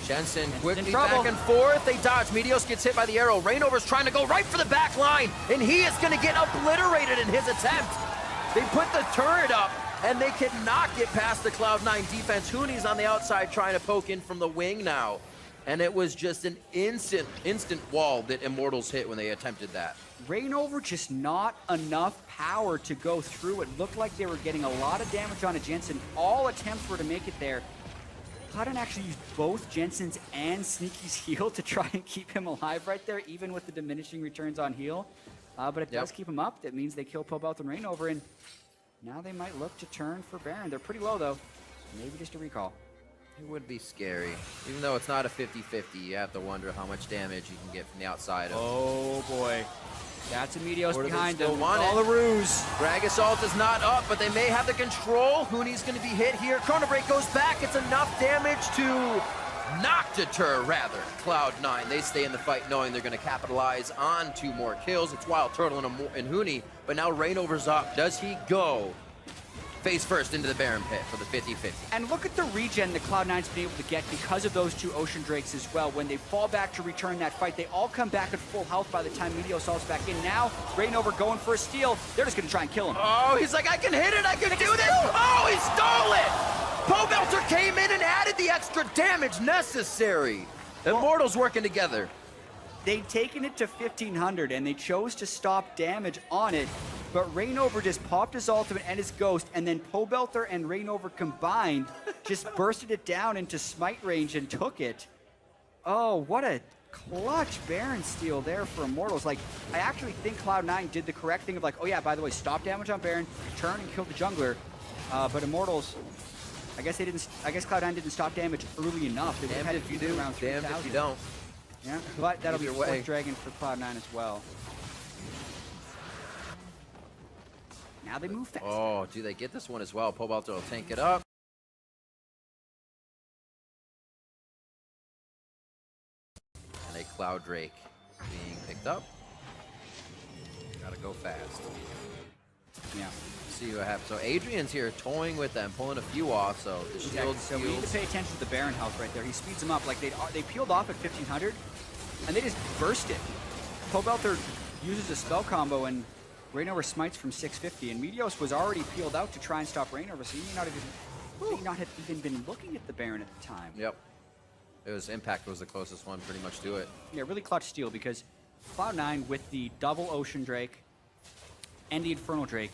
D: Jensen quickly
E: trouble.
D: back and forth. They dodge. Meteos gets hit by the arrow. Reignover's trying to go right for the back line, and he is going to get obliterated in his attempt. They put the turret up, and they cannot get past the Cloud9 defense. Hooney's on the outside trying to poke in from the wing now, and it was just an instant wall that Immortals hit when they attempted that.
E: Reignover just not enough power to go through. It looked like they were getting a lot of damage on a Jensen. All attempts were to make it there. Cloud9 actually used both Jensen's and Sneaky's heal to try and keep him alive right there, even with the diminishing returns on heal. But it does keep him up. That means they kill Fullbelter and Reignover, and now they might look to turn for Baron. They're pretty low, though. Maybe just a recall.
D: It would be scary. Even though it's not a 50-50, you have to wonder how much damage you can get from the outside of.
E: Oh boy. That's a Meteos
D: Or do they
E: behind
D: still
E: them.
D: want
E: All
D: it?
E: the ruse.
D: Drag Assault is not up, but they may have the control. Hooney's going to be hit here. Chrono Break goes back. It's enough damage to not deter, rather, Cloud9. They stay in the fight knowing they're going to capitalize on 2 more kills. It's Wild Turtle and Hooney, but now Rainover's up. Does he go face first into the Baron Pit for the 50-50?
E: And look at the regen that Cloud9's been able to get because of those 2 Ocean Drakes as well. When they fall back to return that fight, they all come back at full health by the time Meteos salts back in. Now, Rainover going for a steal. They're just going to try and kill him.
D: Oh, he's like, I can hit it, I can do this! Oh, he stole it! Pobelter came in and added the extra damage necessary. Immortals working together.
E: They'd taken it to 1500 and they chose to stop damage on it, but Rainover just popped his ultimate and his ghost, and then Pobelter and Rainover combined just bursted it down into smite range and took it. Oh, what a clutch Baron steal there for Immortals. Like, I actually think Cloud9 did the correct thing of like, oh yeah, by the way, stop damage on Baron, turn and kill the jungler. But Immortals, I guess Cloud9 didn't stop damage early enough. They would have had
D: Damned
E: to
D: if
E: do
D: you do,
E: around
D: damned
E: 3,000.
D: if you don't.
E: Yeah, but that'll
D: Either
E: be
D: way.
E: 4th Dragon for Cloud9 as well. Now they move fast.
D: Oh, do they get this one as well? Pobelter will tank it up. And a Cloud Drake being picked up. Gotta go fast.
E: Yeah.
D: See what happens. So Adrian's here toying with them, pulling a few off, so the shield
E: So we need to
D: steals.
E: pay attention to the Baron health right there. He speeds them up. Like they peeled off at 1500, and they just burst it. Pobelter uses a spell combo, and Rainover smites from 650, and Meteos was already peeled out to try and stop Rainover, so he may not have even been looking at the Baron at the time.
D: Yep. It was Impact was the closest one pretty much to it.
E: Yeah, really clutch steal because Cloud9 with the double Ocean Drake and the Infernal Drake,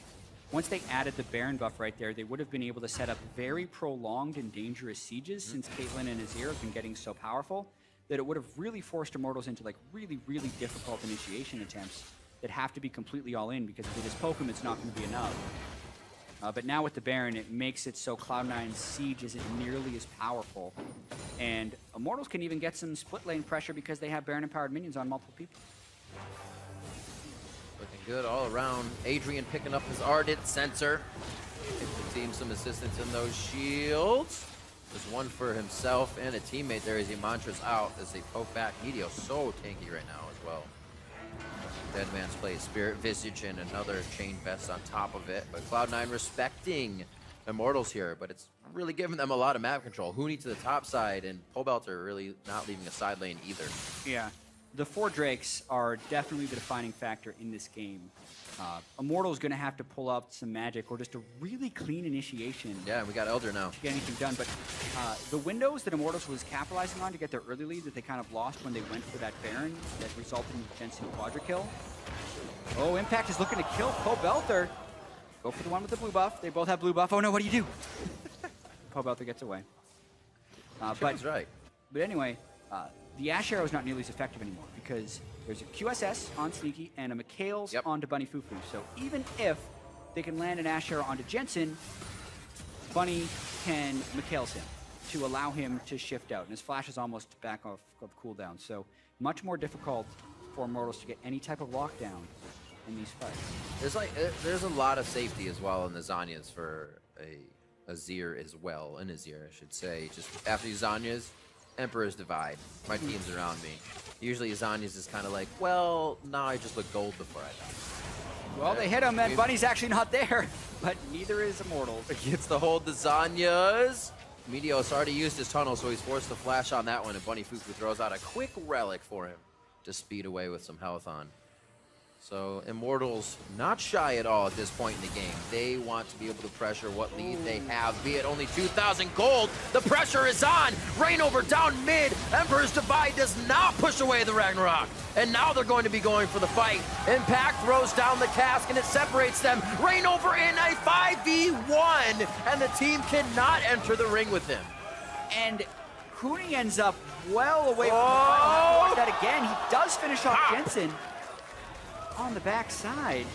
E: once they added the Baron buff right there, they would have been able to set up very prolonged and dangerous sieges since Caitlyn and Azir have been getting so powerful that it would have really forced Immortals into like really, really difficult initiation attempts that have to be completely all in because if they just poke him, it's not going to be enough. But now with the Baron, it makes it so Cloud9's siege isn't nearly as powerful. And Immortals can even get some split lane pressure because they have Baron-empowered minions on multiple people.
D: Looking good all around. Adrian picking up his Ardent sensor. Give the team some assistance in those shields. There's one for himself and a teammate there as he mantras out as they poke back. Meteos so tanky right now as well. Dead Man's plays Spirit Visage and another Chain Vest on top of it. But Cloud9 respecting Immortals here, but it's really giving them a lot of map control. Hooney to the top side and Pobelter really not leaving a side lane either.
E: Yeah, the 4 Drakes are definitely the defining factor in this game. Immortal's going to have to pull up some magic or just a really clean initiation
D: Yeah, we got Elder now.
E: to get anything done. But the windows that Immortals was capitalizing on to get their early lead that they kind of lost when they went for that Baron that resulted in the Jensen quadra kill. Oh, Impact is looking to kill Pobelter. Go for the one with the blue buff. They both have blue buff. Oh no, what do you do? Pobelter gets away.
D: That's right.
E: But anyway, the Ash Arrow is not nearly as effective anymore because there's a QSS on Sneaky and a McHale's onto Bunny Fufu. So even if they can land an Ash Arrow onto Jensen, Bunny can McHale's him to allow him to shift out. And his flash is almost back off of cooldown. So much more difficult for Immortals to get any type of lockdown in these fights.
D: There's a lot of safety as well in the Zanyas for a Azir as well. An Azir, I should say. Just after these Zanyas, Emperor's Divide. My team's around me. Usually Zanyas is kind of like, well, now I just look gold before I die.
E: Well, they hit him, and Bunny's actually not there, but neither is Immortals.
D: Gets to hold the Zanyas. Meteos already used his tunnel, so he's forced to flash on that one, and Bunny Fufu throws out a quick relic for him to speed away with some health on. So Immortals not shy at all at this point in the game. They want to be able to pressure what lead they have, be it only 2,000 gold. The pressure is on. Rainover down mid. Emperor's Divide does not push away the Ragnarok. And now they're going to be going for the fight. Impact throws down the cask and it separates them. Rainover in a 5v1 and the team cannot enter the ring with him.
E: And Hooney ends up well away from the fight. Watch that again. He does finish off Jensen on the backside.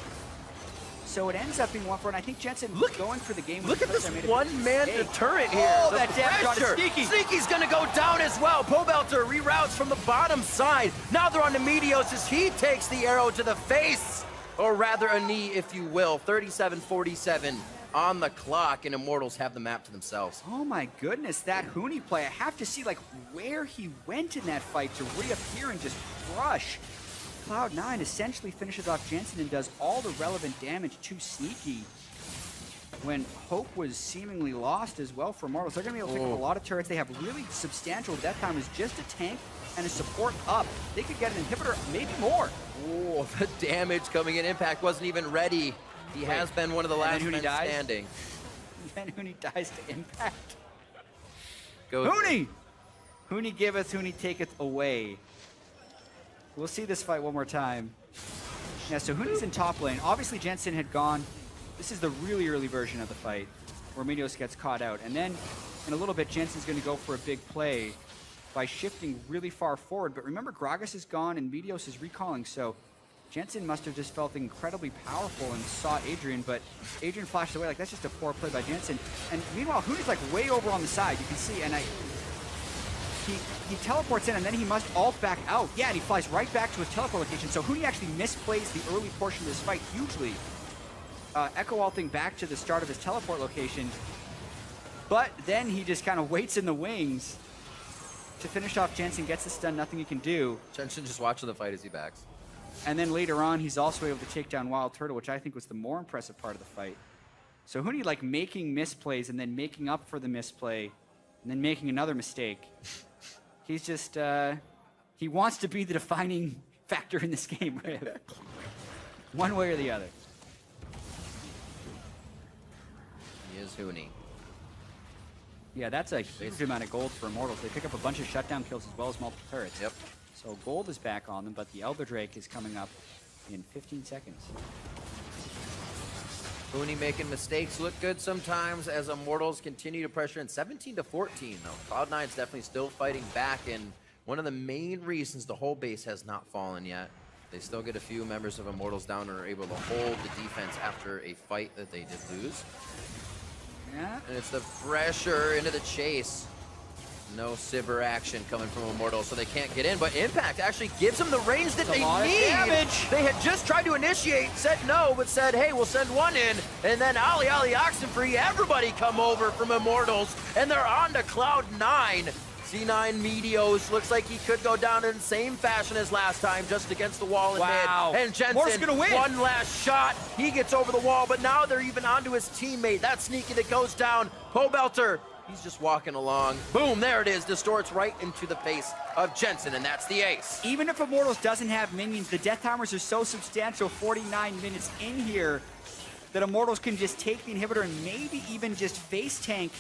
E: So it ends up being 1-4, and I think Jensen going for the game.
D: Look at this
E: I made a big
D: one-man
E: mistake.
D: turret here.
E: Oh,
D: The
E: that damage on
D: pressure.
E: Sneaky.
D: Sneaky's gonna go down as well. Pobelter reroutes from the bottom side. Now they're on to Meteos as he takes the arrow to the face, or rather a knee, if you will. 37-47 on the clock, and Immortals have the map to themselves.
E: Oh my goodness, that Huni play. I have to see like where he went in that fight to reappear and just crush. Cloud9 essentially finishes off Jensen and does all the relevant damage to Sneaky when Hope was seemingly lost as well for Immortals. They're going to be able to pick up a lot of turrets. They have really substantial death time as just a tank and a support up. They could get an inhibitor, maybe more.
D: Oh, the damage coming in. Impact wasn't even ready. He has been one of the last men standing.
E: And then Huni dies to Impact.
D: Goes
E: Huni! Huni giveth, Huni taketh away. We'll see this fight one more time. Yeah, so Huni's in top lane. Obviously, Jensen had gone. This is the really early version of the fight where Meteos gets caught out. And then in a little bit, Jensen's going to go for a big play by shifting really far forward. But remember, Gragas is gone and Meteos is recalling. So Jensen must have just felt incredibly powerful and saw Adrian. But Adrian flashed away. Like, that's just a poor play by Jensen. And meanwhile, Huni's like way over on the side. You can see. And he teleports in, and then he must ult back out. Yeah, and he flies right back to his teleport location. So Huni actually misplays the early portion of this fight hugely. Echo ulting back to the start of his teleport location. But then he just kind of waits in the wings to finish off Jensen, gets the stun, nothing he can do.
D: Jensen just watching the fight as he backs.
E: And then later on, he's also able to take down Wild Turtle, which I think was the more impressive part of the fight. So Huni like making misplays and then making up for the misplay and then making another mistake. He's just, he wants to be the defining factor in this game, right? One way or the other.
D: He is Huni.
E: Yeah, that's a huge amount of gold for Immortals. They pick up a bunch of shutdown kills as well as multiple turrets.
D: Yep.
E: So gold is back on them, but the Elder Drake is coming up in 15 seconds.
D: Huni making mistakes look good sometimes as Immortals continue to pressure in 17-14 though. Cloud9's definitely still fighting back, and one of the main reasons the whole base has not fallen yet. They still get a few members of Immortals down and are able to hold the defense after a fight that they did lose.
E: Yeah.
D: And it's the pressure into the chase. No Sivir action coming from Immortals, so they can't get in, but Impact actually gives them the range that they need.
E: Damage.
D: They had just tried to initiate, said no, but said, hey, we'll send one in, and then Ali Oxenfree, everybody come over from Immortals, and they're on to Cloud9. C9 Meteos looks like he could go down in the same fashion as last time, just against the wall in
E: Wow.
D: mid. And
E: Morph's
D: Jensen,
E: gonna win.
D: one last shot. He gets over the wall, but now they're even onto his teammate. That's Sneaky that goes down. Pobelter, he's just walking along. Boom, there it is. Distorts right into the face of Jensen, and that's the ace.
E: Even if Immortals doesn't have minions, the death timers are so substantial, 49 minutes in here, that Immortals can just take the inhibitor and maybe even just face tank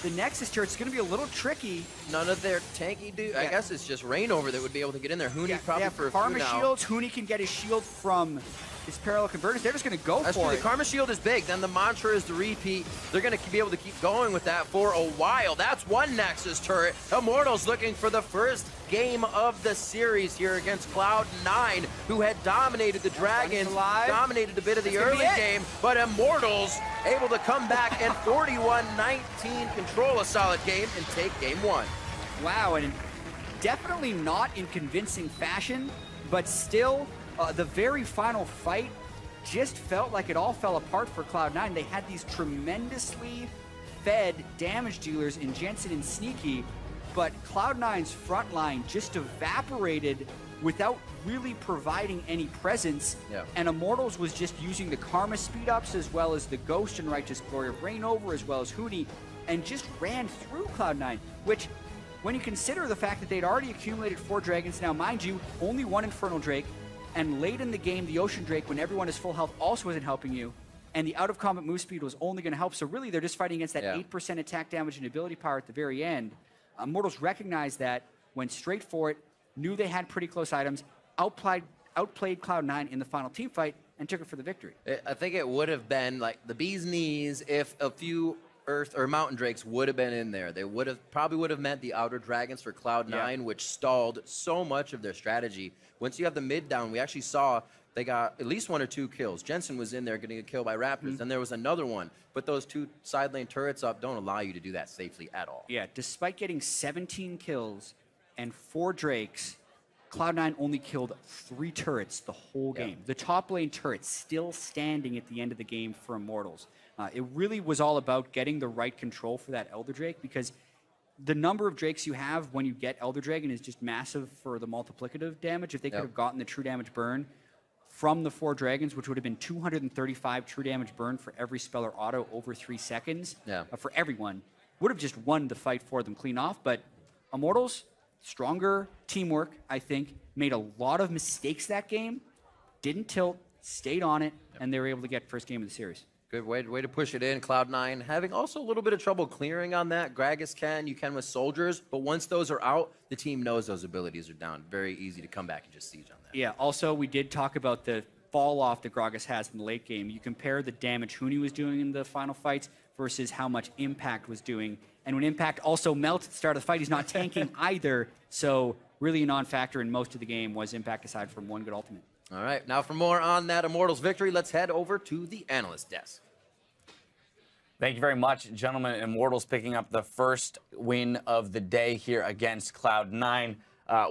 E: the Nexus turret. It's going to be a little tricky.
D: None of their tanky dude. I guess it's just Reignover that would be able to get in there. Huni probably for a few
E: Karma
D: now.
E: shields. Huni can get his shield from his parallel converters. They're just going to go
D: That's
E: for
D: true.
E: it.
D: The Karma Shield is big. Then the mantra is the repeat. They're going to be able to keep going with that for a while. That's one Nexus turret. Immortals looking for the first game of the series here against Cloud9, who had dominated the Dragons, dominated a bit of the early game, but Immortals able to come back and 41-19 control a solid game and take game one.
E: Wow, and definitely not in convincing fashion, but still, the very final fight just felt like it all fell apart for Cloud9. They had these tremendously fed damage dealers in Jensen and Sneaky, but Cloud9's front line just evaporated without really providing any presence.
D: Yeah.
E: And Immortals was just using the Karma speed-ups as well as the Ghost and Righteous Glory of Reignover as well as Huni, and just ran through Cloud9, which, when you consider the fact that they'd already accumulated 4 dragons, now mind you, only 1 Infernal Drake, and late in the game, the Ocean Drake, when everyone is full health, also isn't helping you, and the out-of-combat move speed was only going to help, so really they're just fighting against that 8% attack damage and ability power at the very end. Immortals recognized that, went straight for it, knew they had pretty close items, outplayed Cloud9 in the final team fight, and took it for the victory.
D: I think it would have been like the bee's knees if a few Earth or Mountain Drakes would have been in there. They probably would have meant the Outer Dragons for Cloud9, which stalled so much of their strategy. Once you have the mid down, we actually saw they got at least 1 or 2 kills. Jensen was in there getting a kill by Raptors. Then there was another one. But those 2 side lane turrets up don't allow you to do that safely at all.
E: Yeah, despite getting 17 kills and 4 Drakes, Cloud9 only killed 3 turrets the whole game. The top lane turret still standing at the end of the game for Immortals. It really was all about getting the right control for that Elder Drake, because the number of Drakes you have when you get Elder Dragon is just massive for the multiplicative damage. If they could have gotten the true damage burn from the 4 dragons, which would have been 235 true damage burn for every spell or auto over 3 seconds, for everyone, would have just won the fight for them clean off. But Immortals, stronger teamwork, I think, made a lot of mistakes that game, didn't tilt, stayed on it, and they were able to get first game of the series.
D: Good way to push it in. Cloud9 having also a little bit of trouble clearing on that. Gragas can, you can with soldiers, but once those are out, the team knows those abilities are down. Very easy to come back and just siege on that.
E: Yeah, also we did talk about the fall off that Gragas has in the late game. You compare the damage Huni was doing in the final fights versus how much Impact was doing. And when Impact also melts at the start of the fight, he's not tanking either. So really a non-factor in most of the game was Impact aside from one good ultimate.
D: All right, now for more on that Immortals victory, let's head over to the analyst desk.
A: Thank you very much, gentlemen. Immortals picking up the first win of the day here against Cloud9.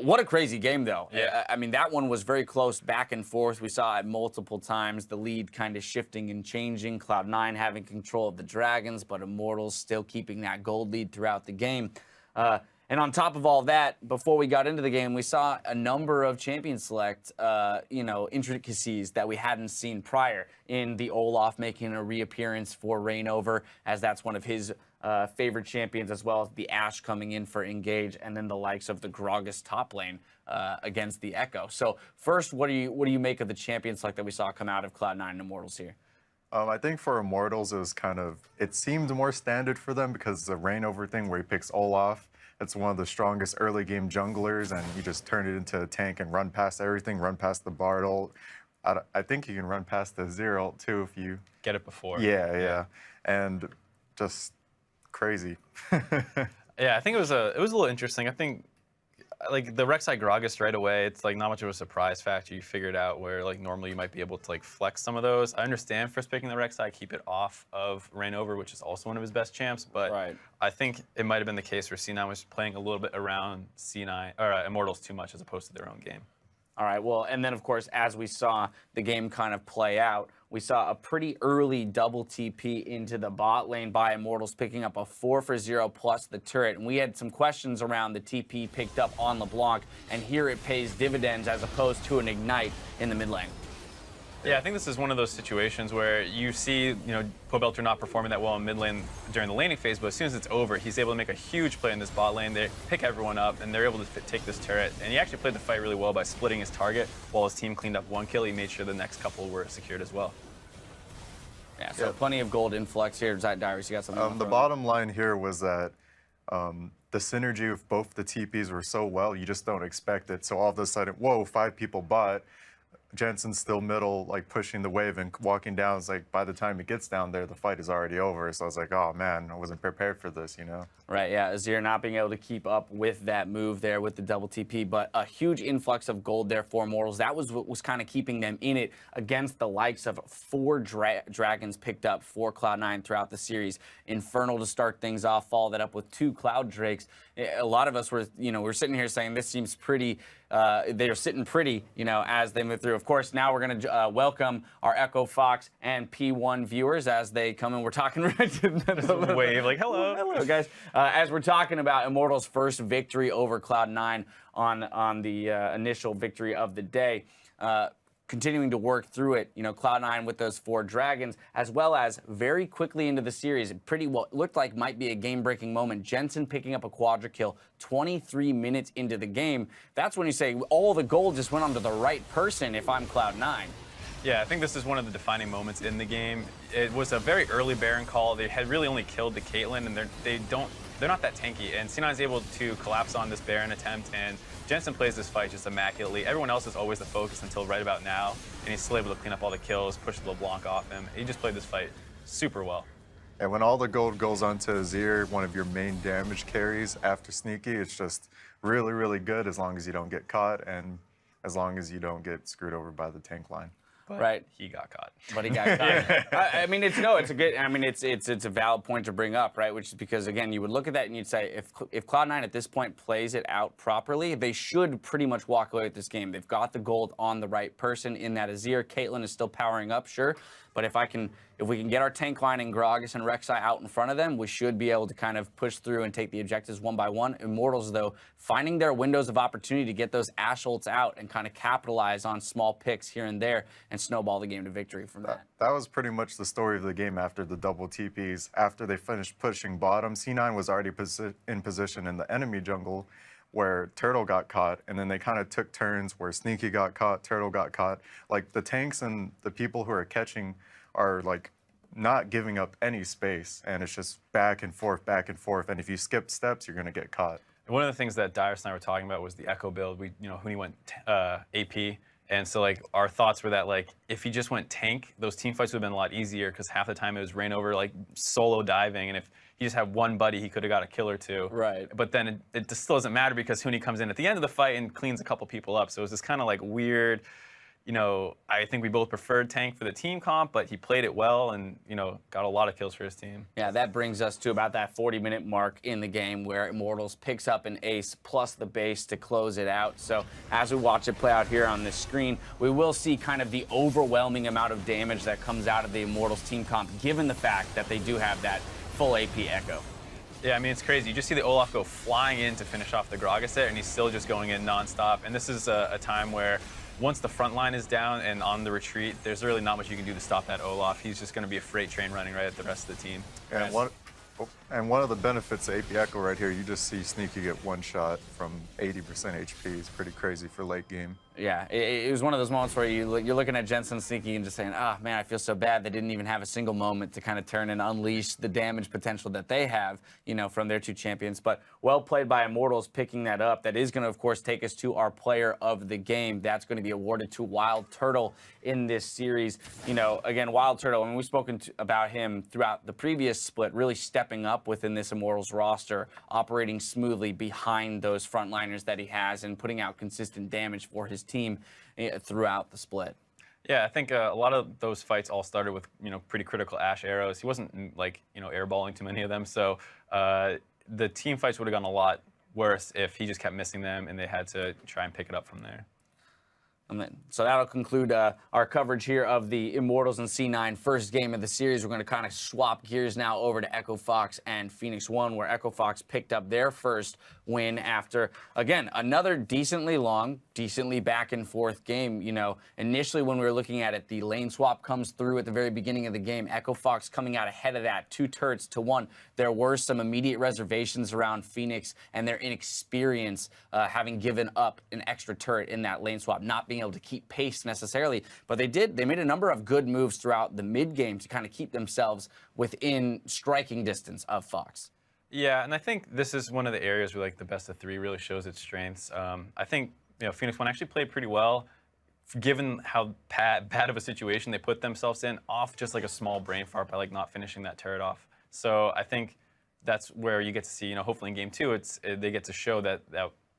A: What a crazy game, though.
B: Yeah.
A: I mean, that one was very close, back and forth. We saw it multiple times, the lead kind of shifting and changing. Cloud9 having control of the Dragons, but Immortals still keeping that gold lead throughout the game. And on top of all that, before we got into the game, we saw a number of champion select, intricacies that we hadn't seen prior. In the Olaf making a reappearance for Reignover, as that's one of his favorite champions, as well as the Ashe coming in for Engage, and then the likes of the Gragas top lane against the Echo. So first, what do you make of the champion select that we saw come out of Cloud9 and Immortals here?
C: I think for Immortals, it seemed more standard for them because the Reignover thing where he picks Olaf. It's one of the strongest early game junglers, and you just turn it into a tank and run past everything, run past the Bartle. I think you can run past the Zero too if you
B: Get it before.
C: Yeah. And just crazy.
B: Yeah, I think it was a little interesting. I think like the Rek'Sai Gragas right away, it's like not much of a surprise factor. You figured out where like normally you might be able to like flex some of those. I understand first picking the Rek'Sai, keep it off of Reignover, which is also one of his best champs, but I think it might have been the case where C9 was playing a little bit around C9 or Immortals too much as opposed to their own game.
A: All right, well, and then, of course, as we saw the game kind of play out, we saw a pretty early double TP into the bot lane by Immortals, picking up a 4-for-0 plus the turret. And we had some questions around the TP picked up on LeBlanc, and here it pays dividends as opposed to an Ignite in the mid lane.
B: Yeah, I think this is one of those situations where you see, Pobelter not performing that well in mid lane during the laning phase, but as soon as it's over, he's able to make a huge play in this bot lane. They pick everyone up, and they're able to take this turret. And he actually played the fight really well by splitting his target. While his team cleaned up 1 kill, he made sure the next couple were secured as well.
A: Yeah, so plenty of gold influx here. Darius, you got something?
C: The bottom line here was that the synergy of both the TPs were so well, you just don't expect it. So all of a sudden, whoa, 5 people bot. Jensen's still middle, like pushing the wave and walking down. It's like by the time it gets down there, the fight is already over. So I was like, oh man, I wasn't prepared for this,
A: Right, yeah, Azir not being able to keep up with that move there with the double TP, but a huge influx of gold there for Immortals. That was what was kind of keeping them in it against the likes of 4 dragons picked up for Cloud9 throughout the series. Infernal to start things off, follow that up with 2 Cloud Drakes. A lot of us were, we're sitting here saying this seems pretty, they're sitting pretty, as they move through. Of course, now we're going to welcome our Echo Fox and P1 viewers as they come in. We're talking right to the
B: wave, like, hello.
A: Hello, guys. As we're talking about Immortals' first victory over Cloud9 on the initial victory of the day. Continuing to work through it, Cloud9 with those 4 dragons, as well as very quickly into the series, pretty well looked like might be a game-breaking moment. Jensen picking up a quadra kill 23 minutes into the game. That's when you say all the gold just went onto the right person if I'm Cloud9.
B: Yeah, I think this is one of the defining moments in the game. It was a very early Baron call. They had really only killed the Caitlyn, and they're not that tanky. And C9 is able to collapse on this Baron attempt, and Jensen plays this fight just immaculately. Everyone else is always the focus until right about now, and he's still able to clean up all the kills, push the LeBlanc off him. He just played this fight super well.
C: And when all the gold goes onto Azir, one of your main damage carries after Sneaky, it's just really, really good as long as you don't get caught. And as long as you don't get screwed over by the tank line.
B: But
A: Right.
B: he got caught.
A: But he got caught. I mean, it's a good. I mean, it's a valid point to bring up, right? Which is because again, you would look at that and you'd say, if Cloud9 at this point plays it out properly, they should pretty much walk away with this game. They've got the gold on the right person in that Azir. Caitlyn is still powering up, sure, but if we can get our tank line and Gragas and Rek'Sai out in front of them, we should be able to kind of push through and take the objectives one by one. Immortals, though, finding their windows of opportunity to get those Ashe ults out and kind of capitalize on small picks here and there and snowball the game to victory from that.
C: That was pretty much the story of the game after the double TPs. After they finished pushing bottom, C9 was already in position in the enemy jungle where Turtle got caught, and then they kind of took turns where Sneaky got caught, Turtle got caught. Like, the tanks and the people who are catching are, like, not giving up any space, and it's just back and forth, and if you skip steps, you're going to get caught.
B: One of the things that Dyrus and I were talking about was the Echo build. Huni went AP, and so like our thoughts were that like if he just went tank, those team fights would have been a lot easier because half the time it was rain over like solo diving, and if he just had one buddy, he could have got a kill or two.
A: Right.
B: But then it just still doesn't matter because Huni comes in at the end of the fight and cleans a couple people up. So it was this kind of like weird. I think we both preferred Tank for the team comp, but he played it well and, got a lot of kills for his team.
A: Yeah, that brings us to about that 40-minute mark in the game where Immortals picks up an ace plus the base to close it out. So as we watch it play out here on this screen, we will see kind of the overwhelming amount of damage that comes out of the Immortals team comp, given the fact that they do have that full AP Echo.
B: Yeah, I mean, it's crazy. You just see the Olaf go flying in to finish off the Gragas there, and he's still just going in nonstop. And this is a time where once the front line is down and on the retreat, there's really not much you can do to stop that Olaf. He's just going to be a freight train running right at the rest of the team.
C: And one of the benefits of AP Echo right here, you just see Sneaky get one shot from 80% HP. It's pretty crazy for late game.
A: Yeah, it was one of those moments where you're looking at Jensen Sneaky and just saying, oh, man, I feel so bad. They didn't even have a single moment to kind of turn and unleash the damage potential that they have, from their two champions. But well played by Immortals picking that up. That is going to, of course, take us to our player of the game. That's going to be awarded to Wild Turtle in this series. Again, Wild Turtle, and we've spoken about him throughout the previous split, really stepping up within this Immortals roster, operating smoothly behind those frontliners that he has and putting out consistent damage for his team throughout the split.
B: Yeah, I think a lot of those fights all started with pretty critical Ashe arrows. He wasn't airballing too many of them, so the team fights would have gone a lot worse if he just kept missing them and they had to try and pick it up from there.
A: So that'll conclude our coverage here of the Immortals and C9 first game of the series. We're going to kind of swap gears now over to Echo Fox and Phoenix One, where Echo Fox picked up their first win after, again, another decently long, decently back and forth game. Initially when we were looking at it, the lane swap comes through at the very beginning of the game. Echo Fox coming out ahead of that, 2 turrets to 1. There were some immediate reservations around Phoenix and their inexperience having given up an extra turret in that lane swap, not being able to keep pace necessarily, but they made a number of good moves throughout the mid game to kind of keep themselves within striking distance of Fox. Yeah,
B: and I think this is one of the areas where like the best of 3 really shows its strengths. I think Phoenix One actually played pretty well, given how bad of a situation they put themselves in, off just like a small brain fart by like not finishing that turret off. So I think that's where you get to see, hopefully in game 2, they get to show that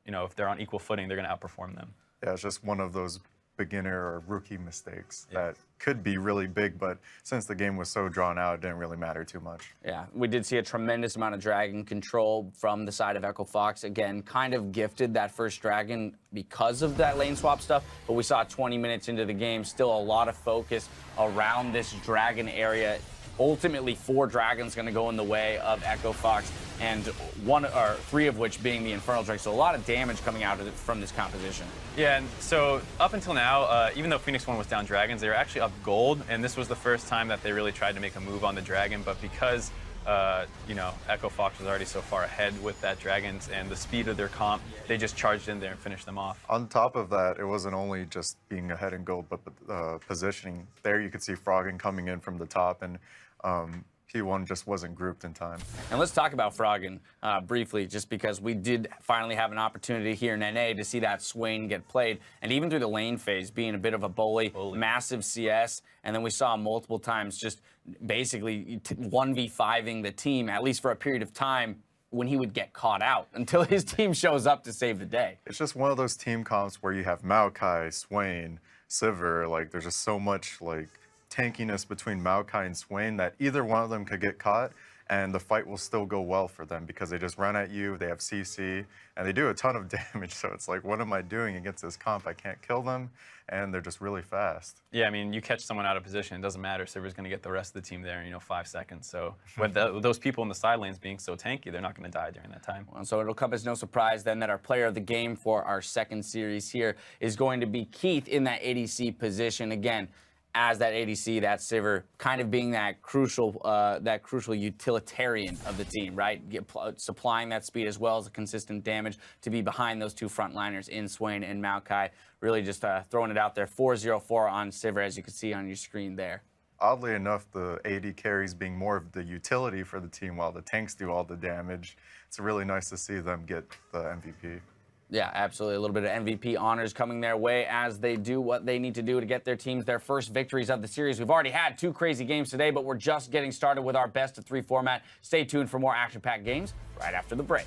B: if they're on equal footing, they're going to outperform them.
C: Yeah, it's just one of those beginner or rookie mistakes that could be really big, but since the game was so drawn out, it didn't really matter too much.
A: Yeah, we did see a tremendous amount of dragon control from the side of Echo Fox. Again, kind of gifted that first dragon because of that lane swap stuff, but we saw 20 minutes into the game, still a lot of focus around this dragon area. Ultimately, 4 dragons going to go in the way of Echo Fox, and 1 or 3 of which being the Infernal Drake. So a lot of damage coming out of from this composition. Yeah, and so up until now, even though Phoenix One was down dragons, they were actually up gold, and this was the first time that they really tried to make a move on the dragon. But because Echo Fox was already so far ahead with that dragons and the speed of their comp, they just charged in there and finished them off.
C: On top of that, it wasn't only just being ahead in gold, but positioning. There you could see Froggen coming in from the top, and P1 just wasn't grouped in time. And
A: let's talk about Froggen briefly, just because we did finally have an opportunity here in NA to see that Swain get played, and even through the lane phase, being a bit of a bully. Massive CS, and then we saw multiple times just basically 1v5ing the team, at least for a period of time, when he would get caught out until his team shows up to save the day.
C: It's just one of those team comps where you have Maokai, Swain, Sivir. Like, there's just so much like tankiness between Maokai and Swain that either one of them could get caught and the fight will still go well for them because they just run at you, they have CC, and they do a ton of damage. So it's like, what am I doing against this comp? I can't kill them, and they're just really fast.
B: Yeah, I mean, you catch someone out of position, it doesn't matter. Sivir's going to get the rest of the team there in 5 seconds. So with those people in the side lanes being so tanky, they're not going to die during that time.
A: Well, so it'll come as no surprise then that our player of the game for our second series here is going to be Keith in that ADC position. Again, as that ADC, that Sivir, kind of being that crucial utilitarian of the team, right? Supplying that speed as well as the consistent damage to be behind those two frontliners in Swain and Maokai. Really just throwing it out there. 4-0-4 on Sivir, as you can see on your screen there.
C: Oddly enough, the AD carries being more of the utility for the team while the tanks do all the damage. It's really nice to see them get the MVP.
A: Yeah, absolutely. A little bit of MVP honors coming their way as they do what they need to do to get their teams their first victories of the series. We've already had 2 crazy games today, but we're just getting started with our best of 3 format. Stay tuned for more action-packed games right after the break.